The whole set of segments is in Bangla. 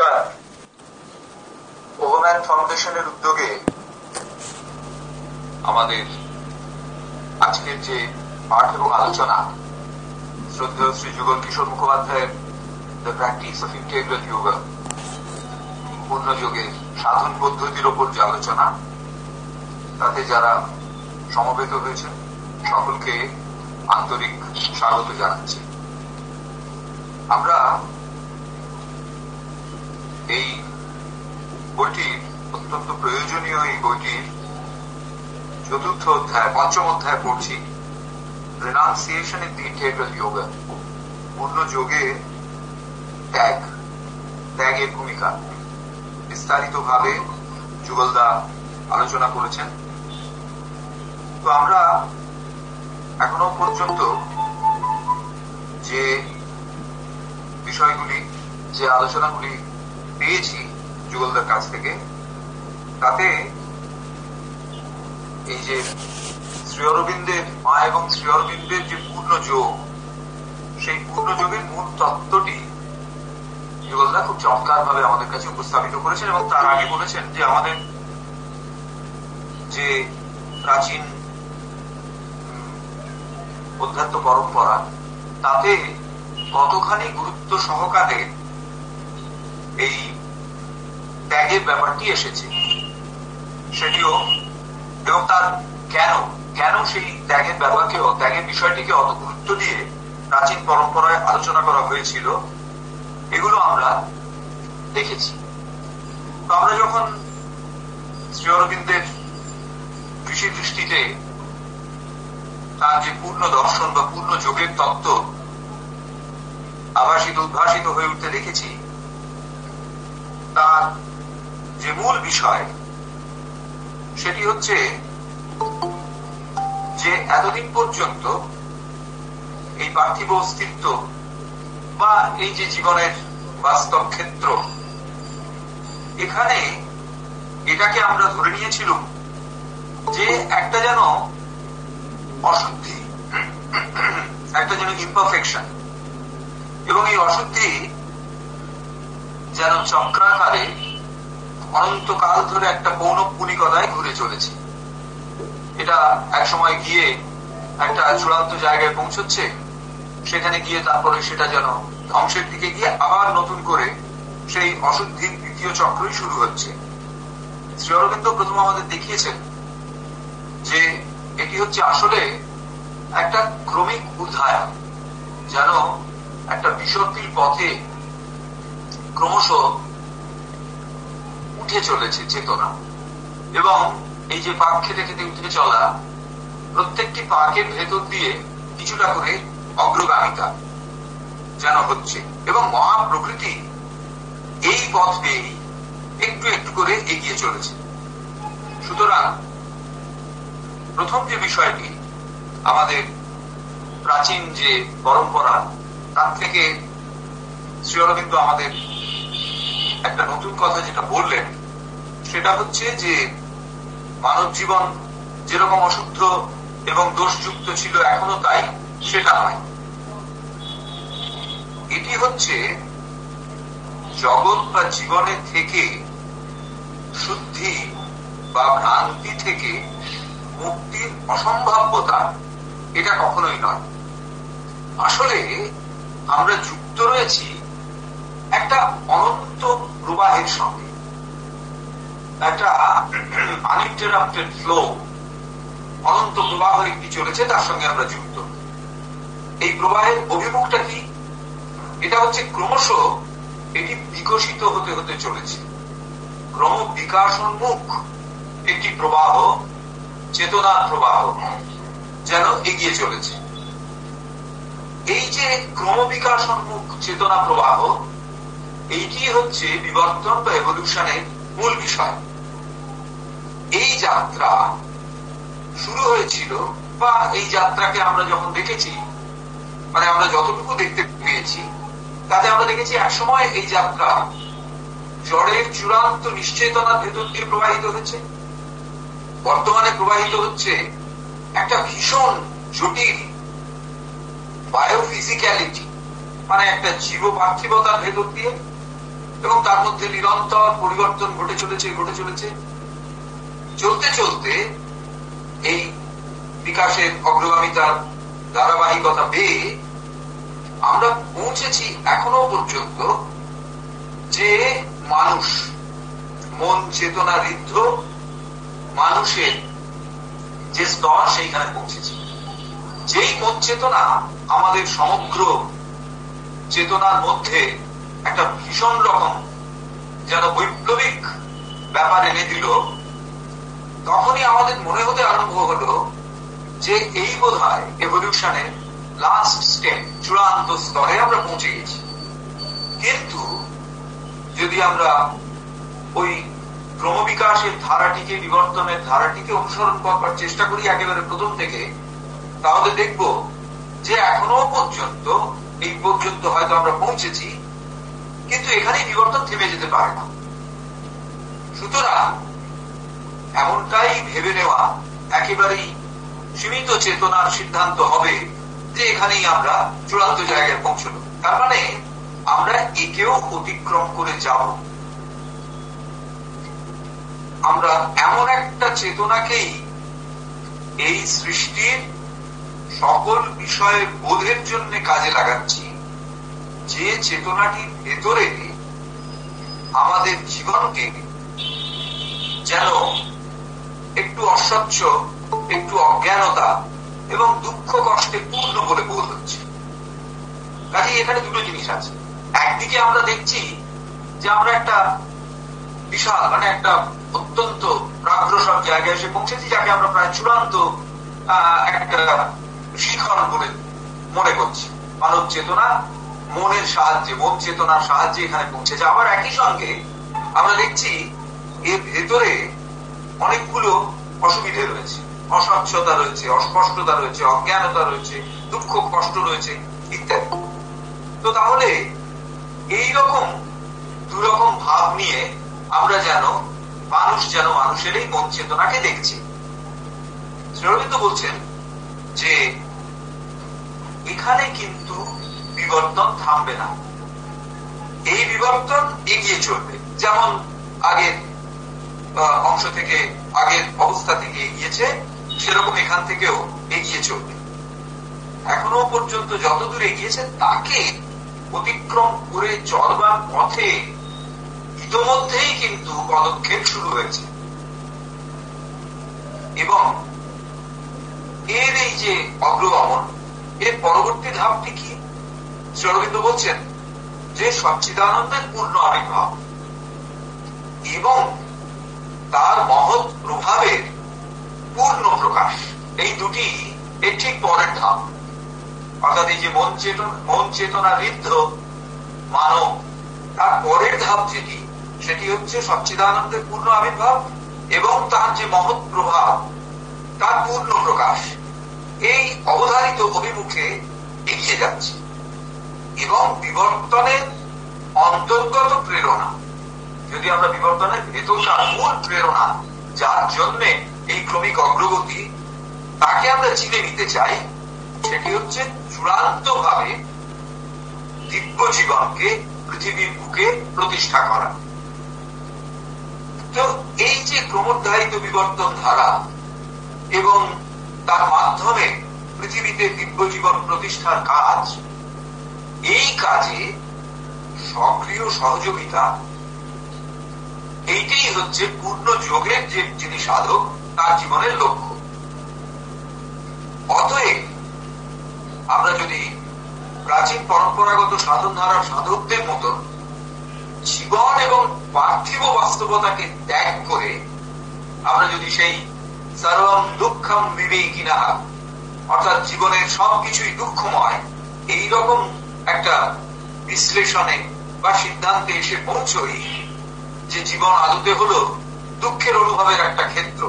নমস্কার। ওভারম্যান ফাউন্ডেশনের উদ্যোগে আমাদের আজকের যে পাঠ এবং আলোচনা, শ্রদ্ধেয় শ্রী যুগল কিশোর মুখোপাধ্যায়ের the practice of integral yoga, পূর্ণ যোগের সাধন পদ্ধতির ওপর যে আলোচনা, তাতে যারা সমবেত হয়েছেন সকলকে আন্তরিক স্বাগত জানাচ্ছি। আমরা এই বইটির অত্যন্ত প্রয়োজনীয় এই বইটির চতুর্থ অধ্যায়, পঞ্চম অধ্যায় পড়ছি, renunciation in the integral yoga, পূর্ণ যোগে ত্যাগের ভূমিকা বিস্তারিতভাবে যুগলদা আলোচনা করেছেন। তো আমরা এখনো পর্যন্ত যে বিষয়গুলি, যে আলোচনাগুলি পেয়েছি যুগলদার কাছ থেকে, তাতে এই যে শ্রী অরবিন্দের মা এবং শ্রী অরবিন্দের যে পূর্ণ যোগ, সেই পূর্ণ যোগের মূল তত্ত্বটি যুগলদা খুব চমৎকার ভাবে আমাদের কাছে উপস্থাপিত করেছেন এবং তার আগে বলেছেন যে আমাদের যে প্রাচীন অধ্যাত্ম পরম্পরা, তাতে কতখানি গুরুত্ব সহকারে এই ত্যাগের ব্যাপারটি এসেছে সেটিও, এবং তার কেন সেই ত্যাগের ব্যাপারকে, ত্যাগের বিষয়টিকে অত গুরুত্ব দিয়ে প্রাচীন পরম্পরায় আলোচনা করা হয়েছিল, এগুলো আমরা দেখেছি। তো আমরা যখন শ্রী অরবিন্দের ঋষি দৃষ্টিতে তার যে পূর্ণ দর্শন বা পূর্ণ যোগের তত্ত্ব উদ্ভাসিত হয়ে উঠতে দেখেছি, তার যে মূল বিষয় সেটি হচ্ছে যে এতদিন পর্যন্ত এই পার্থিব অস্তিত্ব বা এই যে জীবনের বাস্তব ক্ষেত্র, এখানে এটাকে আমরা ধরে নিয়েছিলাম যে একটা যেন অশুদ্ধি, একটা যেন ইমপারফেকশন, এবং এই অশুদ্ধি যেন চক্রাকারে অনন্তকাল ধরে একটা পৌনঃপুনিকতায় ঘুরে চলেছে। এটা এক সময় গিয়ে একটা চূড়ান্ত জায়গায় পৌঁছচ্ছে, সেখানে গিয়ে তারপরে সেটা যেন ধ্বংসের দিকে গিয়ে আবার নতুন করে সেই অশুদ্ধির দ্বিতীয় চক্রই শুরু হচ্ছে। শ্রী অরবিন্দ প্রথম আমাদের দেখিয়েছেন যে এটি হচ্ছে আসলে একটা ক্রমিক উদ্ধায়ন, যেন একটা বিসর্পিল পথে ক্রমশ উঠে চলেছে চেতনা, এবং এই যে পাক খেতে খেতে উঠে চলা, প্রত্যেকটি পাকের ভেতর দিয়ে কিছুটা করে অগ্রগামিতা যেন হচ্ছে, এবং মহাপ্রকৃতি এই পথ পেয়ে একটু একটু করে এগিয়ে চলেছে। সুতরাং প্রথম যে বিষয়টি আমাদের প্রাচীন যে পরম্পরা, তার থেকে শ্রী অরবিন্দ আমাদের একটা নতুন কথা যেটা বললেন, সেটা হচ্ছে যে মানব জীবন যেরকম অশুদ্ধ এবং দোষযুক্ত ছিল এখনো তাই, সেটা নয়। এটি হচ্ছে জগৎ বা জীবনের থেকে শুদ্ধি বা ভ্রান্তি থেকে মুক্তির অসম্ভাব্যতা, এটা কখনোই নয়। আসলে আমরা যুক্ত রয়েছি একটা অনন্ত প্রবাহের সঙ্গে, একটা আনইন্টারাপ্টেড ফ্লো, অনন্ত প্রবাহ একটি চলেছে, তার সঙ্গে আমরা যুক্ত। এই প্রবাহের অভিমুখটা কি? এটা হচ্ছে ক্রমশ এটি বিকশিত হতে হতে চলেছে, ক্রম বিকাশোন্মুখ একটি প্রবাহ, চেতনার প্রবাহ যেন এগিয়ে চলেছে। এই যে ক্রমবিকাশোন্মুখ চেতনা প্রবাহ, এইটি হচ্ছে বিবর্তন বা এভলিউশনের মূল বিষয়। এই যাত্রা শুরু হয়েছিল, বা এই যাত্রাকে আমরা যখন দেখেছি, মানে আমরা যতটুকু দেখতে পেয়েছি, তাতে আমরা দেখেছি একসময় এই যাত্রা জড়ের চূড়ান্ত নিশ্চেতনার ভেতর দিয়ে প্রবাহিত হয়েছে, বর্তমানে প্রবাহিত হচ্ছে একটা ভীষণ জটিল বায়োফিজিক্যালিটি, মানে একটা জীব পার্থিবতার ভেতর দিয়ে, এবং তার মধ্যে নিরন্তর পরিবর্তন ঘটে চলেছে চলতে চলতে এই বিকাশের অগ্রগামিতার ধারাবাহিকতা পেয়ে আমরা পৌঁছেছি এখনো পর্যন্ত যে মানুষ মন চেতনা ঋদ্ধ মানুষের যে স্তর সেইখানে পৌঁছেছি। যেই মন চেতনা আমাদের সমগ্র চেতনার মধ্যে একটা ভীষণ রকম যেন বৈপ্লবিক ব্যাপার এনে দিল, তখনই আমাদের মনে হতে আরম্ভ হলো যে এই বোধহয় এভলিউশনের লাস্ট স্টেপ, চূড়ান্ত স্তরে আমরা পৌঁছে গেছি। কিন্তু যদি আমরা ওই ক্রমবিকাশের ধারাটিকে, বিবর্তনের ধারাটিকে অনুসরণ করবার চেষ্টা করি একেবারে প্রথম থেকে, তাহলে দেখব যে এখনো পর্যন্ত এই পর্যন্ত হয়তো আমরা পৌঁছেছি, কিন্তু এখানেই বিবর্তন থেমে যেতে পারে না। সুতরাং এমনটাই ভেবে নেওয়া একেবারেই সীমিত চেতনার সিদ্ধান্ত হবে যে এখানেই আমরা চূড়ান্ত জায়গায় পৌঁছলো। তার মানে আমরা একেও অতিক্রম করে যাব। আমরা এমন একটা চেতনাকেই এই সৃষ্টির সকল বিষয়ের বোধের জন্য কাজে লাগাচ্ছি, যে চেতনাটির ভেতরে আমাদের জীবনকে যেন একটু অস্বচ্ছ, একটু অজ্ঞানতা এবং দুঃখ কষ্টে পূর্ণ বলে বোধ হচ্ছে। কাজে এখানে দুটো জিনিস আছে। একদিকে আমরা দেখছি যে আমরা একটা বিশাল, মানে একটা অত্যন্ত প্রাগ্রসর জায়গায় এসে পৌঁছেছি, যাকে আমরা প্রায় চূড়ান্ত একটা শিখর বলে মনে করছি। মানব চেতনা মনের সাহায্যে, মন চেতনার সাহায্যে এখানে পৌঁছেছে। আবার একই সঙ্গে আমরা দেখছি এর ভেতরে অনেকগুলো অসুবিধে রয়েছে, অস্বচ্ছতা রয়েছে, অস্পষ্টতা রয়েছে, অজ্ঞানতা রয়েছে, দুঃখ কষ্ট রয়েছে ইত্যাদি। তো তাহলে এইরকম দুরকম ভাব নিয়ে আমরা যেন মানুষের এই মন চেতনাকে দেখছি। শ্রী অরবিন্দ বলছেন যে এখানে কিন্তু বিবর্তন থামবে না, এই বিবর্তন এগিয়ে চলবে। যেমন আগের অংশ থেকে, আগের অবস্থা থেকে এগিয়েছে, সেরকম এখান থেকেও এগিয়ে চলবে। এখনো পর্যন্ত যতদূর এগিয়েছে তাকে অতিক্রম করে চলবার পথে ইতোমধ্যেই কিন্তু পদক্ষেপ শুরু হয়েছে। এবং এর এই যে অগ্রগমন, এর পরবর্তী ধাপটি কি? শ্রী অরবিন্দ বলছেন যে সচ্চিদানন্দের পূর্ণ আবির্ভাব এবং তার মহৎ প্রভাবের পূর্ণ প্রকাশ, এই দুটি এর ঠিক পরের ধাপ। অর্থাৎ এই যে মন চেতনা ঋদ্ধ মানব, তার পরের ধাপ যেটি, সেটি হচ্ছে সচ্চিদানন্দের পূর্ণ আবির্ভাব এবং তার যে মহৎ প্রভাব, তার পূর্ণ প্রকাশ। এই অবধারিত অভিমুখে এগিয়ে যাচ্ছে। এবং বিবর্তনের অন্তর্গত প্রেরণা, যদি আমরা বিবর্তনের ভেতরকার মূল প্রেরণা, যার জন্য এই ক্রমিক অগ্রগতি, তাকে আমরা চিনে নিতে চাই, সেটি হচ্ছে চূড়ান্ত ভাবে দিব্য জীবনকে পৃথিবীর বুকে প্রতিষ্ঠা করা। তো এই যে ক্রমোদ্ধারিত বিবর্তন ধারা এবং তার মাধ্যমে পৃথিবীতে দিব্য জীবন প্রতিষ্ঠার কাজ, এই কাজে সক্রিয় সহযোগিতা, এইটাই হচ্ছে পূর্ণ যোগের যে যিনি সাধক, তার জীবনের লক্ষ্য। অতএব আমরা যদি প্রাচীন পরম্পরাগত সাধন ধারার সাধকদের মতো জীবন এবং পার্থিব বাস্তবতাকে ত্যাগ করে আমরা যদি সেই সর্বম দুঃখম বিবেকিনা, অর্থাৎ জীবনের সবকিছুই দুঃখময়, এইরকম একটা বিশ্লেষণে বা সিদ্ধান্তে এসে পৌঁছই যে জীবন আদতে হলো দুঃখের অনুভবের একটা ক্ষেত্র,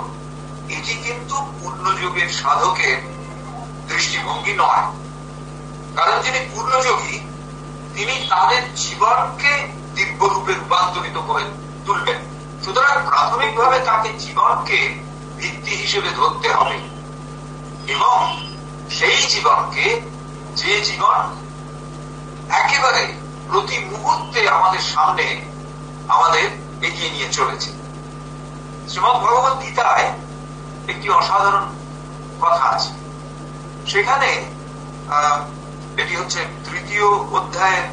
এটি কিন্তু পূর্ণযোগের সাধকের দৃষ্টিভঙ্গি নয়। কারণ যিনি পূর্ণযোগী, তিনি তাদের জীবনকে দিব্যরূপে রূপান্তরিত করে তুলবেন। সুতরাং প্রাথমিকভাবে তাকে জীবনকে ভিত্তি হিসেবে ধরতে হবে এবং সেই জীবনকে, যে জীবন একেবারে প্রতি মুহূর্তে আমাদের সামনে আমাদের এগিয়ে নিয়ে চলেছে। শ্রীমদ্ ভগবত গীতায় একটি অসাধারণ কথা আছে, সেখানে এটি হচ্ছে 3য় অধ্যায়ের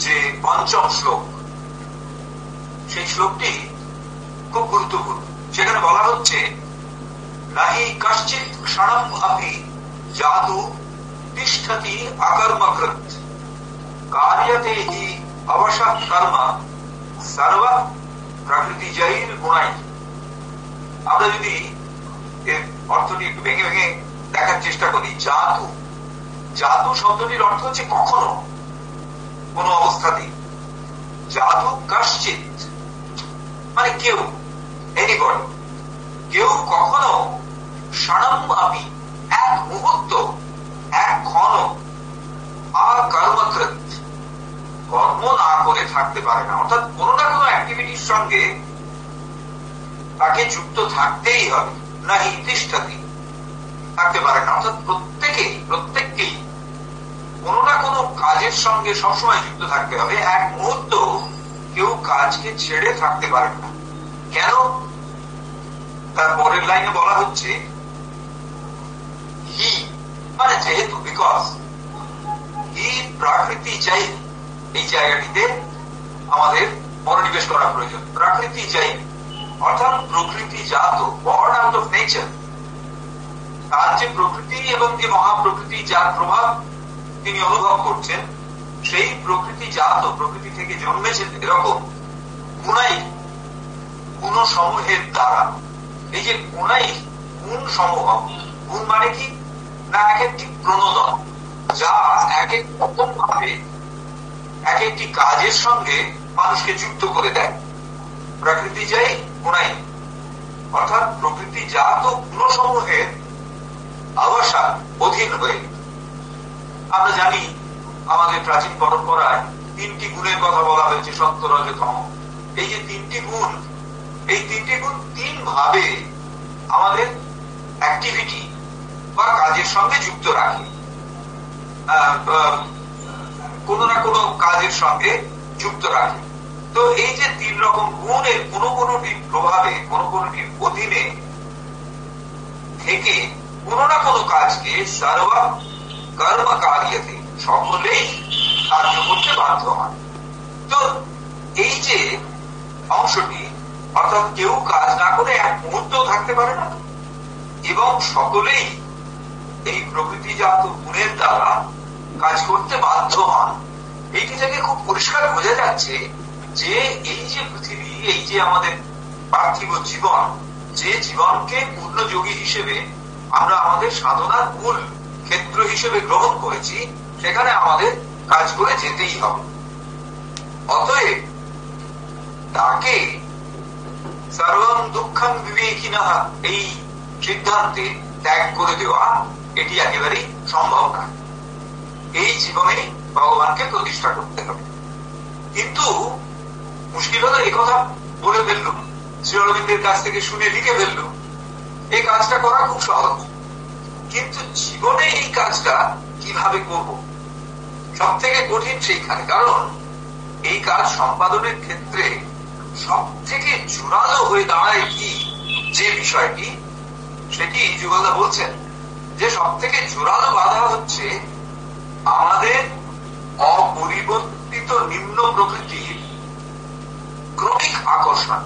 যে 5ম শ্লোক, সেই শ্লোকটি খুব গুরুত্বপূর্ণ। সেখানে বলা হচ্ছে, নাহি কশ্চিৎ ক্ষণম আপি জাতু তিষ্ঠতি আকর্মকৃত কার্যতে হি অবশঃ কর্ম সর্ব প্রকৃতিজৈর গুণাই। আমরা যদি এর অর্থটি একটু ভেঙে ভেঙে দেখার চেষ্টা করি, জাতু, জাতু শব্দটির অর্থ হচ্ছে কখনো, কোন অবস্থাতেই। জাতু কশ্চিৎ মানে কেউ, এনিবডি, কেউ কখনো ক্ষণম আপি এক মুহূর্ত, এক ক্ষণ আকর্মকৃত কর্ম না করে থাকতে পারে না। অর্থাৎ কোনো না কোনো অ্যাক্টিভিটির সঙ্গে তাকে যুক্ত থাকতেই হবে, নাহি তিষ্ঠতি, থাকতে পারে না। অর্থাৎ প্রত্যেককেই কোনো না কোনো কাজের সঙ্গে সবসময় যুক্ত থাকতে হবে। এক মুহূর্ত কেউ কাজকে ছেড়ে থাকতে পারে না। কেন? তার পরের লাইনে বলা হচ্ছে, হি মানে যেহেতু, বিকজ, হি প্রকৃতি চাই। এই জায়গাটিতে আমাদের মনোনিবেশ করা প্রয়োজন। প্রকৃতি চাই অর্থাৎ প্রকৃতি জাত, বর্ন আউট অফ নেচার। তার যে প্রকৃতি এবং যে মহাপ্রকৃতি, যার প্রভাব তিনি অনুভব করছেন, সেই প্রকৃতি জাত, প্রকৃতি থেকে জন্মেছেন এরকম গুণাই, গুণ সমূহের দ্বারা। এই যে গুণাই, গুণ সমূহ, গুণ মানে কি না এক একটি প্রণোদন, যা এক এক রকম ভাবে এক একটি কাজের সঙ্গে মানুষকে যুক্ত করে দেয়। প্রকৃতি যাই গুণাই অর্থাৎ প্রকৃতি জাত গুণ সমূহের অবসান অধীন হয়ে। আমরা জানি আমাদের প্রাচীন পরম্পরায় 3টি গুণের কথা বলা হয়েছে, সত্য, রজ, তম। এই যে 3টি গুণ, এই 3টি গুণ 3 ভাবে আমাদের অ্যাক্টিভিটি বা কাজের সঙ্গে যুক্ত রাখে, কোনো না কোনো কাজের সঙ্গে যুক্ত রাখে। তো এই যে 3 রকম গুণের কোনো কোনোটির প্রভাবে, কোনো কোনোটির অধীনে থেকে কোনো না কোনো কাজকে সর্ব কর্ম কার্যতে, সকলেই কার্য করতে বাধ্য হয়। তো এই যে অংশটি, অর্থাৎ কেউ কাজ না করে এক মুহূর্ত থাকতে পারে না, এবং সকলেই এই প্রকৃতিজাত গুণের দ্বারা কাজ করতে বাধ্য হন। এইটি থেকে খুব পরিষ্কার বোঝা যাচ্ছে যে এই যে পৃথিবী, এই যে আমাদের পার্থিব জীবন, যে জীবনকে পূর্ণযোগী হিসেবে আমরা আমাদের সাধনার মূল ক্ষেত্র হিসেবে গ্রহণ করেছি, সেখানে আমাদের কাজ করে যেতেই হবে। অতএব তাকে সর্বং দুঃখং বিবেকিনঃ এই সিদ্ধান্তে ত্যাগ করে দেওয়া এটি একেবারেই সম্ভব না। এই জীবনে ভগবানকে প্রতিষ্ঠা করতে হবে। কিন্তু মুশকিল হলো এই কথা বলে ফেললুম, শ্রী অরবিন্দের কাছ থেকে শুনে লিখে ফেললুম, এই কাজটা করা খুব সহজ। কিন্তু জীবনে এই কাজটা কিভাবে করব, সব থেকে কঠিন সেইখানে। কারণ এই কাজ সম্পাদনের ক্ষেত্রে সব থেকে জোরালো হয়ে দাঁড়ায় কি যে বিষয়টি, সেটি যুগলদা বলছেন যে সব থেকে জোরালো বাধা হচ্ছে আমাদের অপরিবর্তিত নিম্ন প্রকৃতির ক্রমিক আকর্ষণ।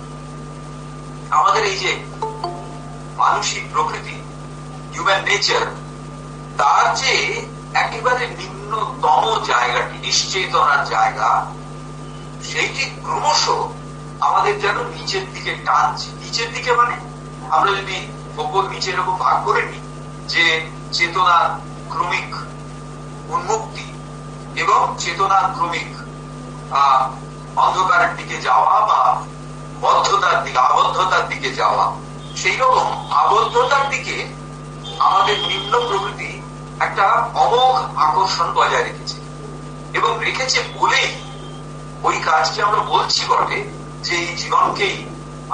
আমাদের এই যে মানসিক প্রকৃতি, হিউম্যান নেচার, তার যে একেবারে নিম্নতম জায়গাটি, নিশ্চেতনার জায়গা, সেইটি ক্রমশ আমাদের যেন নিচের দিকে টানছে। নিচের দিকে মানে আমরা যদি ওপর নিচে এরকম ভাগ করে নিই, যে চেতনার ক্রমিক উন্মুক্তি এবং চেতনার ক্রমিক অন্ধকারের দিকে যাওয়া বা বদ্ধতার দিকে, আবদ্ধতার দিকে যাওয়া, সেই রকম আবদ্ধতার দিকে আমাদের নিম্ন প্রকৃতি একটা অমোঘ আকর্ষণ বজায় রেখেছে। এবং রেখেছে বলেই ওই কাজকে আমরা বলছি বটে যে এই জীবনকেই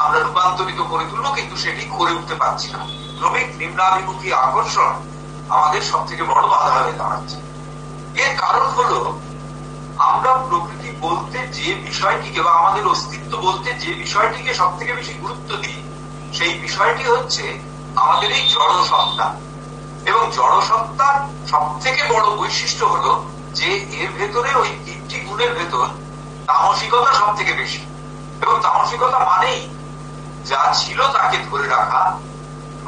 আমরা রূপান্তরিত করে তুলবো, কিন্তু সেটি করে উঠতে পারছি না। ক্রমিক নিম্নাভিমুখী আকর্ষণ আমাদের সব থেকে বড় বাধা হয়ে দাঁড়াচ্ছে। এর কারণ হলো আমরা প্রকৃতি বলতে যে বিষয়টিকে বা আমাদের অস্তিত্ব বলতে যে বিষয়টিকে সব থেকে বেশি গুরুত্ব দিই, সেই বিষয়টি হচ্ছে আমাদের এই জড় সত্তা। এবং জড় সত্তার সব থেকে বড় বৈশিষ্ট্য হলো যে এর ভেতরে ওই তিনটি গুণের ভেতর তামসিকতা সব থেকে বেশি। এবং তামসিকতা মানেই যা ছিল তাকে ধরে রাখা,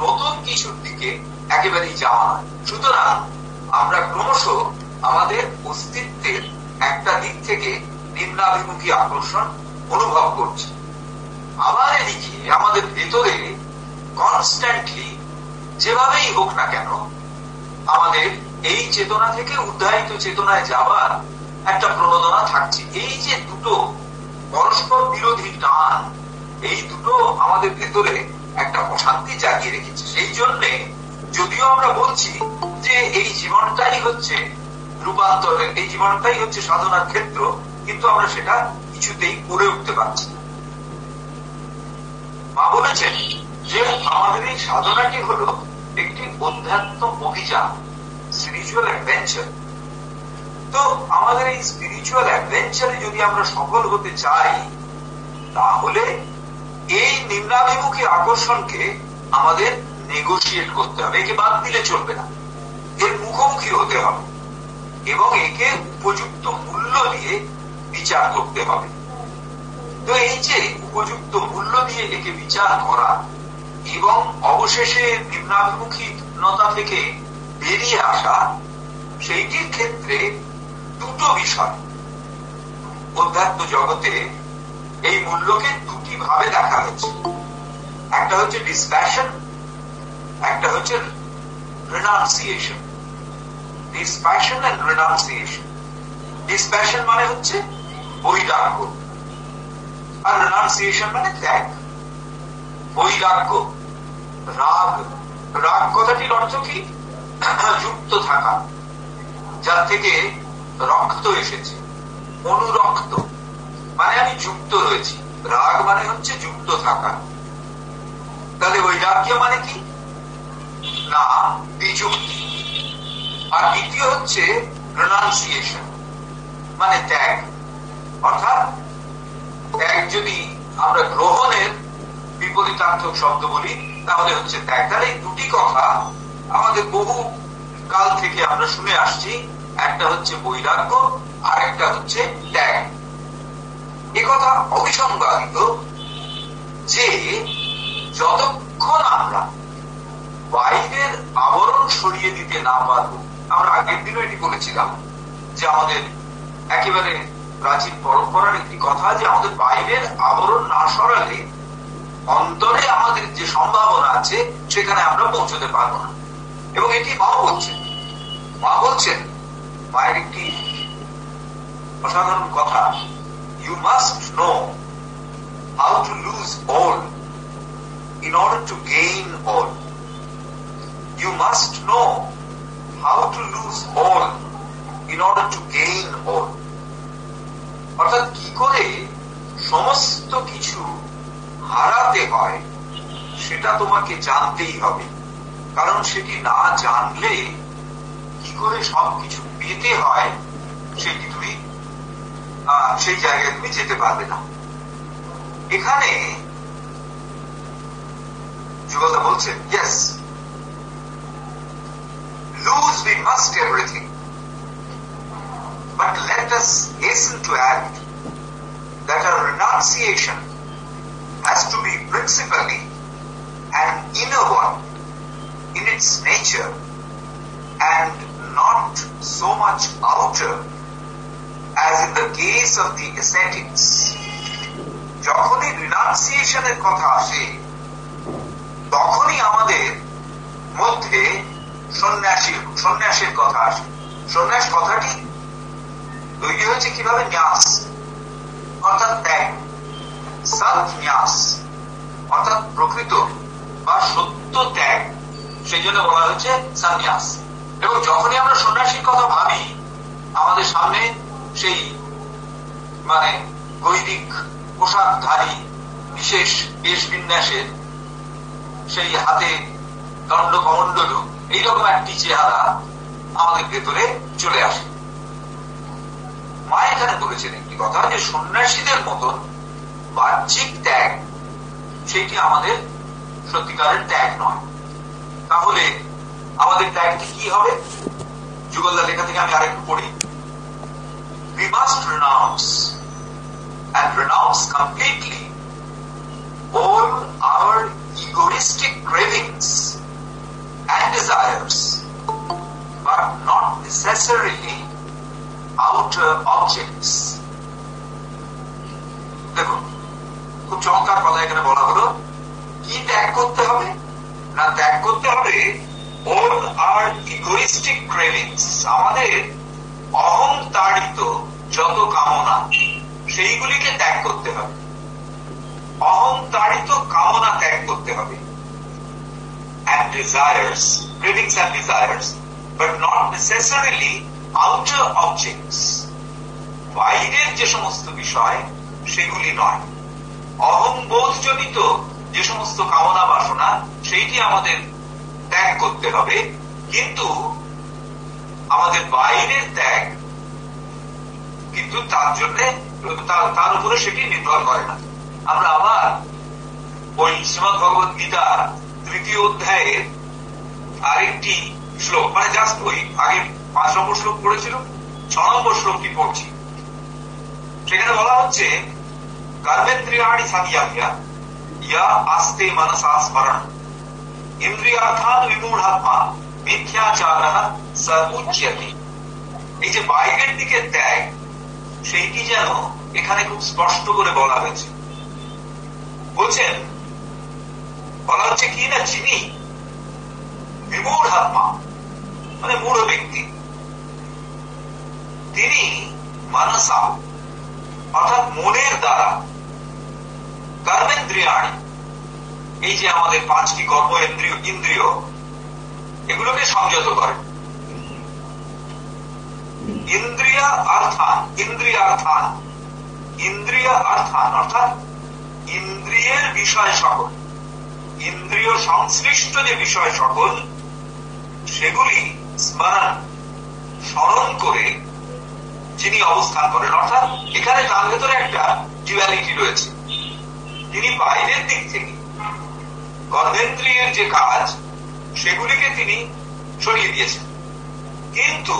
নতুন কিছুর দিকে একেবারেই যাওয়া নয়। সুতরাং আমরা ক্রমশ আমাদের অস্তিত্বের একটা দিক থেকে নিম্নাভিমুখী আকর্ষণ অনুভব করছি। আবার এদিকে আমাদের ভেতরে কনস্ট্যান্টলি যেভাবেই হোক না কেন আমাদের এই চেতনা থেকে উদ্ধারিত চেতনায় যাবার একটা প্রণোদনা থাকছে। এই যে দুটো পরস্পর বিরোধী টান, এই দুটো আমাদের ভেতরে একটা অশান্তি জাগিয়ে রেখেছে। সেই জন্যে যদিও আমরা বলছি যে এই জীবনটাই হচ্ছে রূপান্তরের, এই জীবনটাই হচ্ছে সাধনার ক্ষেত্র, কিন্তু আমরা সেটা কিছুতেই করে উঠতে পারছি না। মা বলেছেন যে আমাদের এই সাধনাটি হলো একটি অধ্যাত্ম অভিযান, স্পিরিচুয়াল অ্যাডভেঞ্চার। তো আমাদের এই স্পিরিচুয়াল অ্যাডভেঞ্চারে যদি আমরা সফল হতে চাই, তাহলে এই নিম্নাভিমুখী আকর্ষণকে আমাদের নেগোশিয়েট করতে হবে, একে বাদ দিলে চলবে না, এর মুখোমুখি হতে হবে এবং একে উপযুক্ত মূল্য দিয়ে বিচার করতে হবে। তো এই যে উপযুক্ত মূল্য দিয়ে একে বিচার করা এবং অবশেষে নিম্নাভিমুখীনতা থেকে বেরিয়ে আসা, সেইটির ক্ষেত্রে দুটো বিষয়। অধ্যাত্ম জগতে এই মূল্যকে দুটি ভাবে দেখা হয়েছে, একটা হচ্ছে ডিসপ্যাশন, একটা হচ্ছে renunciation. Dispassion and renunciation. Dispassion মানে হচ্ছে বৈরাগ্য, আর রিনাউন্সিয়েশন মানে ত্যাগ। বৈরাগ্য, রাগ। রাগ কথাটির অর্থ কি? যুক্ত থাকা, যার থেকে রক্ত এসেছে, অনুরক্ত, মানে আমি যুক্ত রয়েছি। রাগ মানে হচ্ছে যুক্ত থাকা। তাহলে বৈরাগ্য মানে কি? না, বিযুক্তি। আর দ্বিতীয় হচ্ছে রিনাউন্সিয়েশন, মানে ত্যাগ। অর্থাৎ ত্যাগ যদি আমরা গ্রহণের বিপরীতার্থক শব্দ বলি, তাহলে হচ্ছে ত্যাগ। তাহলে এই দুটি কথা আমাদের বহু কাল থেকে আমরা শুনে আসছি, একটা হচ্ছে বৈরাগ্য আর একটা হচ্ছে ত্যাগ। একথা অবিসংবাদিত যে যতক্ষণ আমরা বাইরের আবরণ সরিয়ে দিতে না পারবো, আমরা আগের দিনও এটি বলেছিলাম যে আমাদের একেবারে প্রাচীন পরম্পরার একটি কথা যে আমাদের বাইরের আবরণ না সরালে অন্তরে আমাদের যে সম্ভাবনা আছে সেখানে আমরা পৌঁছতে পারবো না। এবং এটি মা বলছেন। মা বলছেন, মায়ের একটি অসাধারণ কথা, you must know how to lose all in order to gain all. You must know how to lose all in order to gain all. অর্থাৎ কি করে সমস্ত কিছু হারাতে হয় সেটা তোমাকে জানতেই হবে, কারণ সেটি না জানলে কি করে সবকিছু পেতে হয় সেটি তুমি সেই জায়গায় তুমি যেতে পারবে না। এখানে যুগলদা বলছেন, yes, lose we must everything, but let us hasten to add that our renunciation has to be principally an inner one in its nature and not so much outer as in the case of the ascetics. যখনই রিনাউন্সিয়েশনের কথা আসে তখনই আমাদের মধ্যে সন্ন্যাসের কথা আসে। সন্ন্যাস কথাটি তৈরি হয়েছে কিভাবে? ন্যাস অর্থাৎ ত্যাগ, সৎ ন্যাস অর্থাৎ প্রকৃত বা সত্য ত্যাগ, সেই জন্য বলা হয়েছে সন্ন্যাস। এবং যখনই আমরা সন্ন্যাসীর কথা ভাবি, আমাদের সামনে সেই মানে বৈদিক পোশাকধারী বিশেষ বেশ বিন্যাসের সেই হাতে দণ্ড কমণ্ডল এইরকম একটি চেহারা আমাদের ভেতরে চলে আসে। মা এখানে বলেছেন একটি কথা, যে সন্ন্যাসীদের মতন বাহ্যিক ত্যাগ সেটি আমাদের সত্যিকারের ত্যাগ নয়। তাহলে আমাদের ত্যাগটি কি হবে? যুগলদার লেখা থেকে আমি আরেকটু পড়ি। We must renounce and renounce completely all our egoistic cravings and desires, but not necessarily outer objects. দেখুন, খুব চমৎকার কথা এখানে বলা হলো। কি ত্যাগ করতে হবে? না, ত্যাগ করতে হবে all our egoistic cravings, আমাদের অহংতাড়িত যত কামনা সেইগুলিকে ত্যাগ করতে হবে। অহংতাড়িত কামনা ত্যাগ করতে হবে। And desires, cravings and desires, but not necessarily outer objects, বাইরের যে সমস্ত বিষয় সেগুলি নয়। অহংবোধ জনিত যে সমস্ত কামনা বাসনা সেইটি আমাদের ত্যাগ করতে হবে, কিন্তু আমাদের বাইরের ত্যাগ কিন্তু তার জন্য তার উপরে সেটি নির্ভর করে না। আমরা আবার ওই শ্রীমদ ভগবত গীতা 3য় অধ্যায়ের আরেকটি শ্লোক, মানে জাস্ট ওই আগে 5 নম্বর শ্লোক পড়েছিল, 6 নম্বর শ্লোকটি পড়ছি। সেখানে বলা হচ্ছে, কর্মেন্দ্রিয়াণি সংযম্য ইয়া আস্তে মনসা স্মরণ ইন্দ্রিয়ার্থান বিমূঢ়াত্মা মিথ্যাচারঃ স উচ্যতে। এই যে বাইরের দিকে ত্যাগ, সেইটি যেন এখানে খুব স্পষ্ট করে বলা হয়েছে। বলছেন, বলা হচ্ছে কি না, যিনি বিমূঢ়াত্মা মানে মূঢ় ব্যক্তি, তিনি মানসা অর্থাৎ মনের দ্বারা, কর্মেন্দ্রিয়াণি এই যে আমাদের 5টি কর্ম ইন্দ্রিয় এগুলোকে সংযত করেন। ইন্দ্রিয়ার্থান অর্থাৎ ইন্দ্রিয়ের বিষয় সকল, ইন্দ্রিয় সংশ্লিষ্ট যে বিষয় সকল সেগুলি স্মরণ করে যিনি অবস্থান করেন। অর্থাৎ এখানে তার ভেতরে একটা ডুয়ালিটি রয়েছে। তিনি বাইরের দিক থেকে কর্মেন্দ্রিয়ের যে কাজ সেগুলিকে তিনি সরিয়ে দিয়েছেন, কিন্তু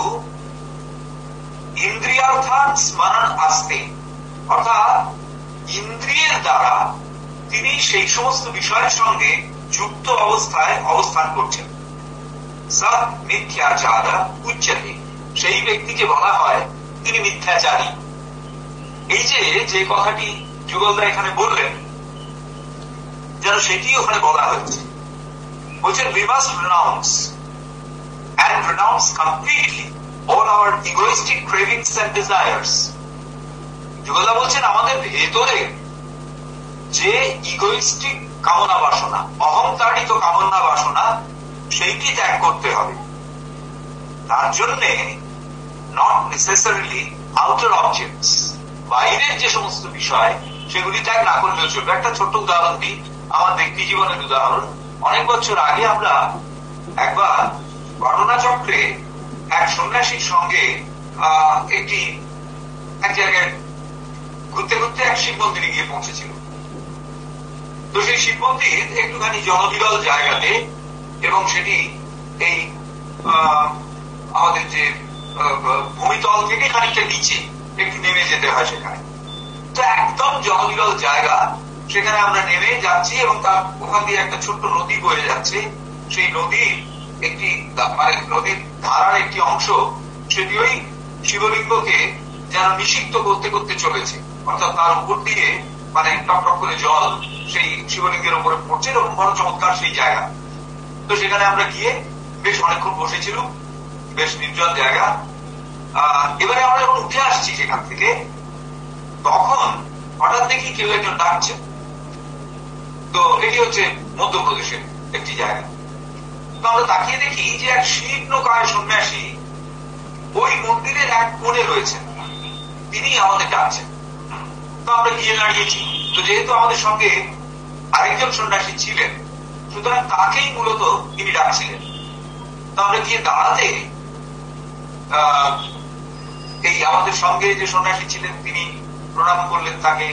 ইন্দ্রিয়ার্থান স্মরণ আসতে অর্থাৎ ইন্দ্রিয়ের দ্বারা তিনি সেই সমস্ত বিষয়ের সঙ্গে যুক্ত অবস্থায় অবস্থান করছেন। সৎ মিথ্যাচার উচ্যতে, সেই ব্যক্তিকে বলা হয় তিনি মিথ্যাচারী। এই যে কথাটি যুগলদা এখানে বললেন, যেন সেটি ওখানে বলা হয়েছে। বলছেন, we must renounce and renounce completely all our egoistic cravings and desires. যুগলদা বলছেন, আমাদের ভেতরে যে ইগোইস্টিক কামনা বাসনা, অহংতাড়িত কামনা বাসনা, সেইটি ত্যাগ করতে হবে। তার জন্য নট নেসেসারিলি আউটার অবজেক্টস, বাইরের যে সমস্ত বিষয় সেগুলি ত্যাগ না করলেও চলবে। একটা ছোট্ট উদাহরণ দিই, আমার ব্যক্তি জীবনের উদাহরণ। অনেক বছর আগে আমরা একবার ঘটনাচক্রে এক সন্ন্যাসীর সঙ্গে এক জায়গায় ঘুরতে ঘুরতে এক শিব মন্দিরে গিয়ে পৌঁছেছিল। তো সেই শিব মন্দির একটুখানি জনবিরল জায়গাতে, এবং সেটি এই আমাদের যে ভূমিতল থেকে খানিকটা নিচে একটু নেমে যেতে হয় সেখানে। তো একদম জনবিরল জায়গা, সেখানে আমরা নেমে যাচ্ছি এবং তার ওখান দিয়ে একটা ছোট্ট নদী বয়ে যাচ্ছে। সেই নদীর একটি মানে নদীর ধারার একটি অংশ সেটি ওই শিবলিঙ্গকে যেন নিষিক্ত করতে করতে চলেছে, অর্থাৎ তার উপর দিয়ে মানে টক টক করে জল সেই শিবলিঙ্গের উপরে পড়ছে, এরকম বড় চমৎকার সেই জায়গা। তো সেখানে আমরা গিয়ে বেশ অনেকক্ষণ বসেছিলাম, বেশ নির্জন জায়গা। এবারে আমরা যখন উঠে আসছি সেখান থেকে, তখন হঠাৎ দেখি কেউ একজন ডাকছে। তো এটি হচ্ছে মধ্যপ্রদেশের একটি জায়গা। তো আমরা তাকিয়ে দেখি যে এক শীর্ণকায় সন্ন্যাসী ওই মন্দিরের এক কোণে রয়েছেন, তিনি আমাদের ডাকছেন। তো আমরা গিয়ে দাঁড়িয়েছি। তো যেহেতু আমাদের সঙ্গে আরেকজন সন্ন্যাসী ছিলেন, সুতরাং তাকেই মূলত তিনি ডাকছিলেন। তো আমরা গিয়ে দাঁড়াতে এই আমাদের সঙ্গে যে সন্ন্যাসী ছিলেন তিনি প্রণাম করলেন তাকে,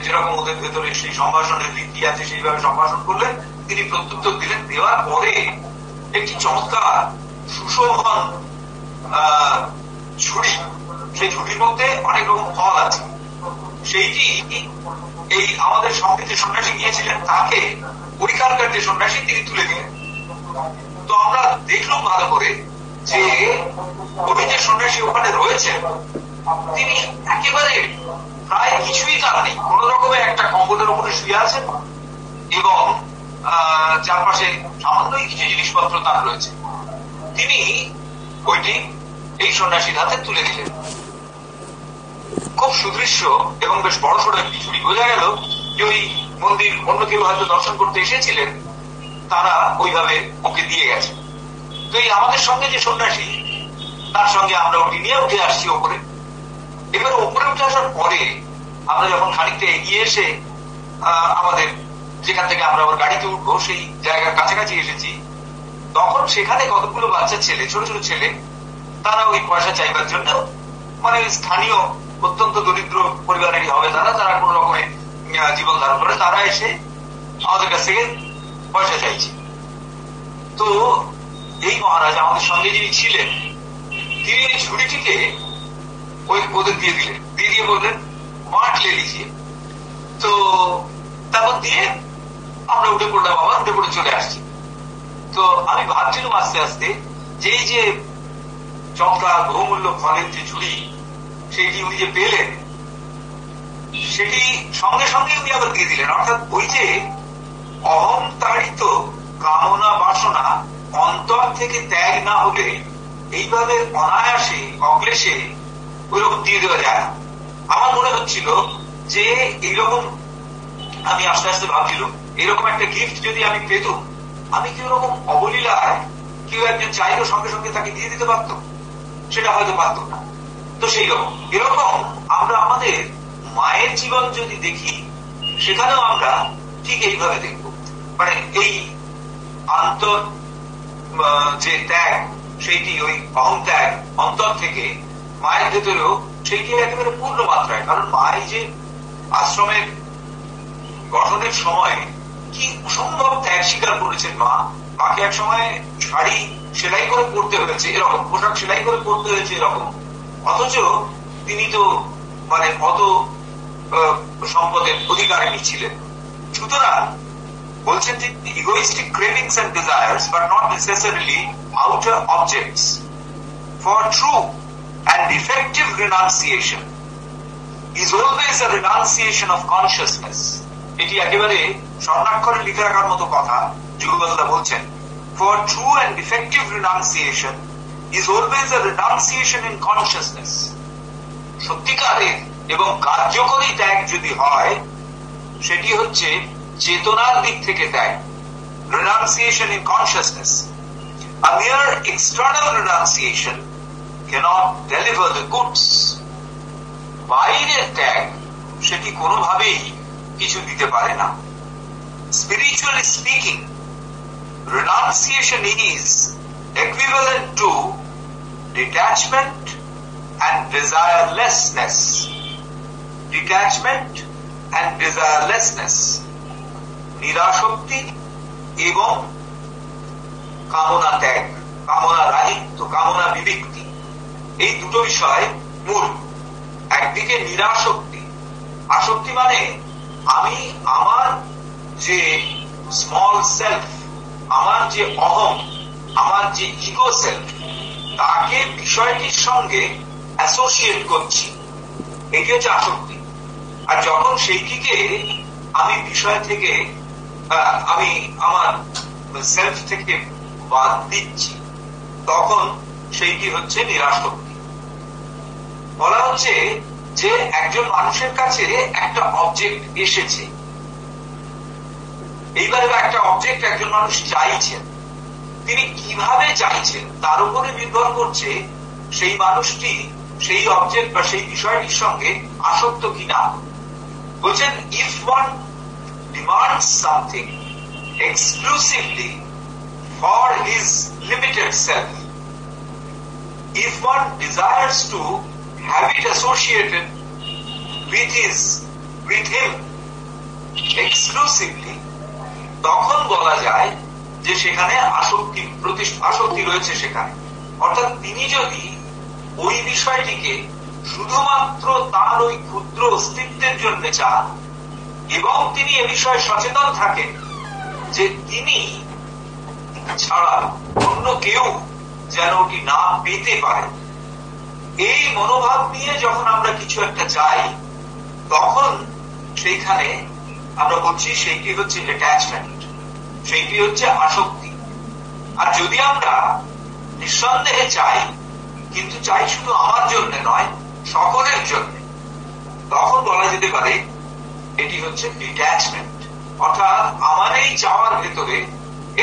যেরকম ওদের ভেতরে সেই সম্ভাষণের রীতি আছে সেইভাবে সম্ভাষণ করলেন। তিনি প্রত্যুত্তর দিলেন। দেওয়ার পরে একটি চমৎকার সুশোভন ঝুড়ি, সেই ঝুড়ির মধ্যে অনেক রকম ফল আছে, সেইটি এই আমাদের সঙ্গে যে সন্ন্যাসী গিয়েছিলেন তাকে ওইখানকার যে সন্ন্যাসী তিনি তুলে দিলেন। তো আমরা দেখলাম ভালো করে যে ওই যে সন্ন্যাসী ওখানে রয়েছেন তিনি একেবারে প্রায় কিছুই তার নেই, কোন রকমের একটা কম্বলের উপরে শুয়ে আছেন এবং চারপাশে সামান্যই কিছু জিনিসপত্র তার রয়েছে। তিনি ওইটি এই সন্ন্যাসীর হাতে তুলে দিলেন। খুব সুদৃশ্য এবং বেশ বড় সড়ো একটি ঝুড়ি। বোঝা গেল যে ওই মন্দির অন্য কেউ হয়তো দর্শন করতে এসেছিলেন, তারা ওইভাবে ওকে দিয়ে গেছে। তো এই আমাদের সঙ্গে যে সন্ন্যাসী তার সঙ্গে আমরা ওটি নিয়ে উঠে আসছি ওপরে। এবার ওপরে উঠে আসার পরে আমরা যখন খানিকটা এগিয়ে এসে আমাদের যেখান থেকে আমরা আবার গাড়িতে উঠবো সেই জায়গার কাছাকাছি এসেছি, তখন সেখানে কতগুলো বাচ্চা ছেলে, ছোট ছোট ছেলে, তারা ওই পয়সা চাইবার জন্য, মানে স্থানীয় অত্যন্ত দরিদ্র পরিবারেরই হবে তারা, তারা কোন রকমে জীবন ধারণ করে, তারা এসে আমাদের কাছ থেকে পয়সা চাইছে। তো এই মহারাজ আমাদের সঙ্গে যিনি ছিলেন তিনি এই ঝুড়িটিকে ওই ওদের দিয়ে দিলেন, দিয়ে বললেন বাঁট লে লিজিয়ে। তো তারপর দিয়ে আমরা উঠে পড়লাম, আবার উঠে পড়ে চলে আসছি। তো আমি ভাবছিলাম আস্তে আস্তে যে এই যে চমৎকার বহুমূল্য ফলের যে ঝুড়ি সেইটি উনি যে পেলেন সেটি সঙ্গে সঙ্গে উনি আবার দিয়ে দিলেন। অর্থাৎ ওই যে অহংতাড়িত কামনা বাসনা অন্তর থেকে ত্যাগ না হলে এইভাবে অনায়াসে অক্লেশে ওইরকম দিয়ে দেওয়া যায় না। আমার মনে হচ্ছিল যে এইরকম, আমি আস্তে আস্তে ভাবছিলাম এরকম একটা গিফট যদি আমি পেতাম, আমি কি ওরকম অবলীলায় কেউ একজন চাইলো সঙ্গে সঙ্গে তাকে দিয়ে দিতে পারতাম? সেটা হয়তো পারতাম না। তো সেই রকম এরকম আমরা আমাদের মায়ের জীবন যদি দেখি সেখানেও আমরা ঠিক এইভাবে দেখব, মানে এই আন্তর যে ত্যাগ সেইটি, ওই অহংত্যাগ অন্তর থেকে মায়ের ভেতরেও সেইটি একেবারে পূর্ণ মাত্রায়। কারণ মাই যে আশ্রমের গঠনের সময় কি অসম্ভব ত্যাগ স্বীকার করেছেন মা। মাকে এক সময় শাড়ি সেলাই করে পড়তে হয়েছে, এরকম পোশাক সেলাই করে পড়তে হয়েছে এরকম, অথচ তিনি তো মানে অত সম্পদের অধিকারিণী ছিলেন। সুতরাং বলছেন যে egoistic cravings and desires but not necessarily outer objects. For true and effective renunciation is always a renunciation of consciousness. এটি একেবারে স্বর্ণাক্ষরে লিখে রাখার মতো কথা যুগলদা বলছেন। For true and effective renunciation is always a renunciation in consciousness. সত্যিকারের এবং কার্যকরী ত্যাগ যদি হয় সেটি হচ্ছে চেতনার দিক থেকে ত্যাগ, renunciation in consciousness. A mere external renunciation cannot deliver the goods. বাইরের ত্যাগ সেটি কোনোভাবেই কিছু দিতে পারে না। Spiritually speaking, renunciation is equivalent to detachment and desirelessness. Detachment and desirelessness. নিরাসক্তি এবং কামনা ত্যাগ, কামনা রাহিত্য, কামনা বিবিক্তি, এই দুটো বিষয় মূল। একদিকে নিরাসক্তি, আসক্তি মানে আমি আমার যে স্মল সেলফ, আমার যে অহম, আমার যে ইগো সেলফ, তাকে বিষয়টির সঙ্গে অ্যাসোসিয়েট করছি, এটি হচ্ছে আসক্তি। আর যখন সেইটিকে আমি বিষয় থেকে, আমি আমার সেলফ থেকে বাদ দিচ্ছি, তখন সেইটি হচ্ছে নিরাসক্তি। বলা হচ্ছে যে একজন মানুষের কাছে একটা অবজেক্ট এসেছে, এইবারে একটা অবজেক্ট একজন মানুষ চাইছেন, তিনি কিভাবে চাইছেন তার উপরে নির্ভর করছে সেই মানুষটি সেই অবজেক্ট বা সেই বিষয়টির সঙ্গে আসক্ত কিনা। বলছেন if one demands something exclusively for his limited self, if one desires to have it associated with him exclusively, তখন বলা যায় যে সেখানে আসক্তি রয়েছে সেখানে। অর্থাৎ তিনি যদি ওই বিষয়টিকে শুধুমাত্র তার ওই ক্ষুদ্র অস্তিত্বের জন্য চান এবং তিনি এ বিষয়ে সচেতন থাকেন যে তিনি ছাড়া অন্য কেউ যেন ওটি না পেতে পারে, এই মনোভাব নিয়ে যখন আমরা কিছু একটা চাই তখন সেইখানে আমরা বলছি সেইটি হচ্ছে অ্যাটাচমেন্ট, সেইটি হচ্ছে আসক্তি। আর যদি আমরা নিঃসন্দেহে চাই, কিন্তু চাই শুধু আমার জন্য নয়, সকলের জন্য, তখন বলা যেতে পারে এটি হচ্ছে ডিট্যাচমেন্ট। অর্থাৎ আমার এই চাওয়ার ভেতরে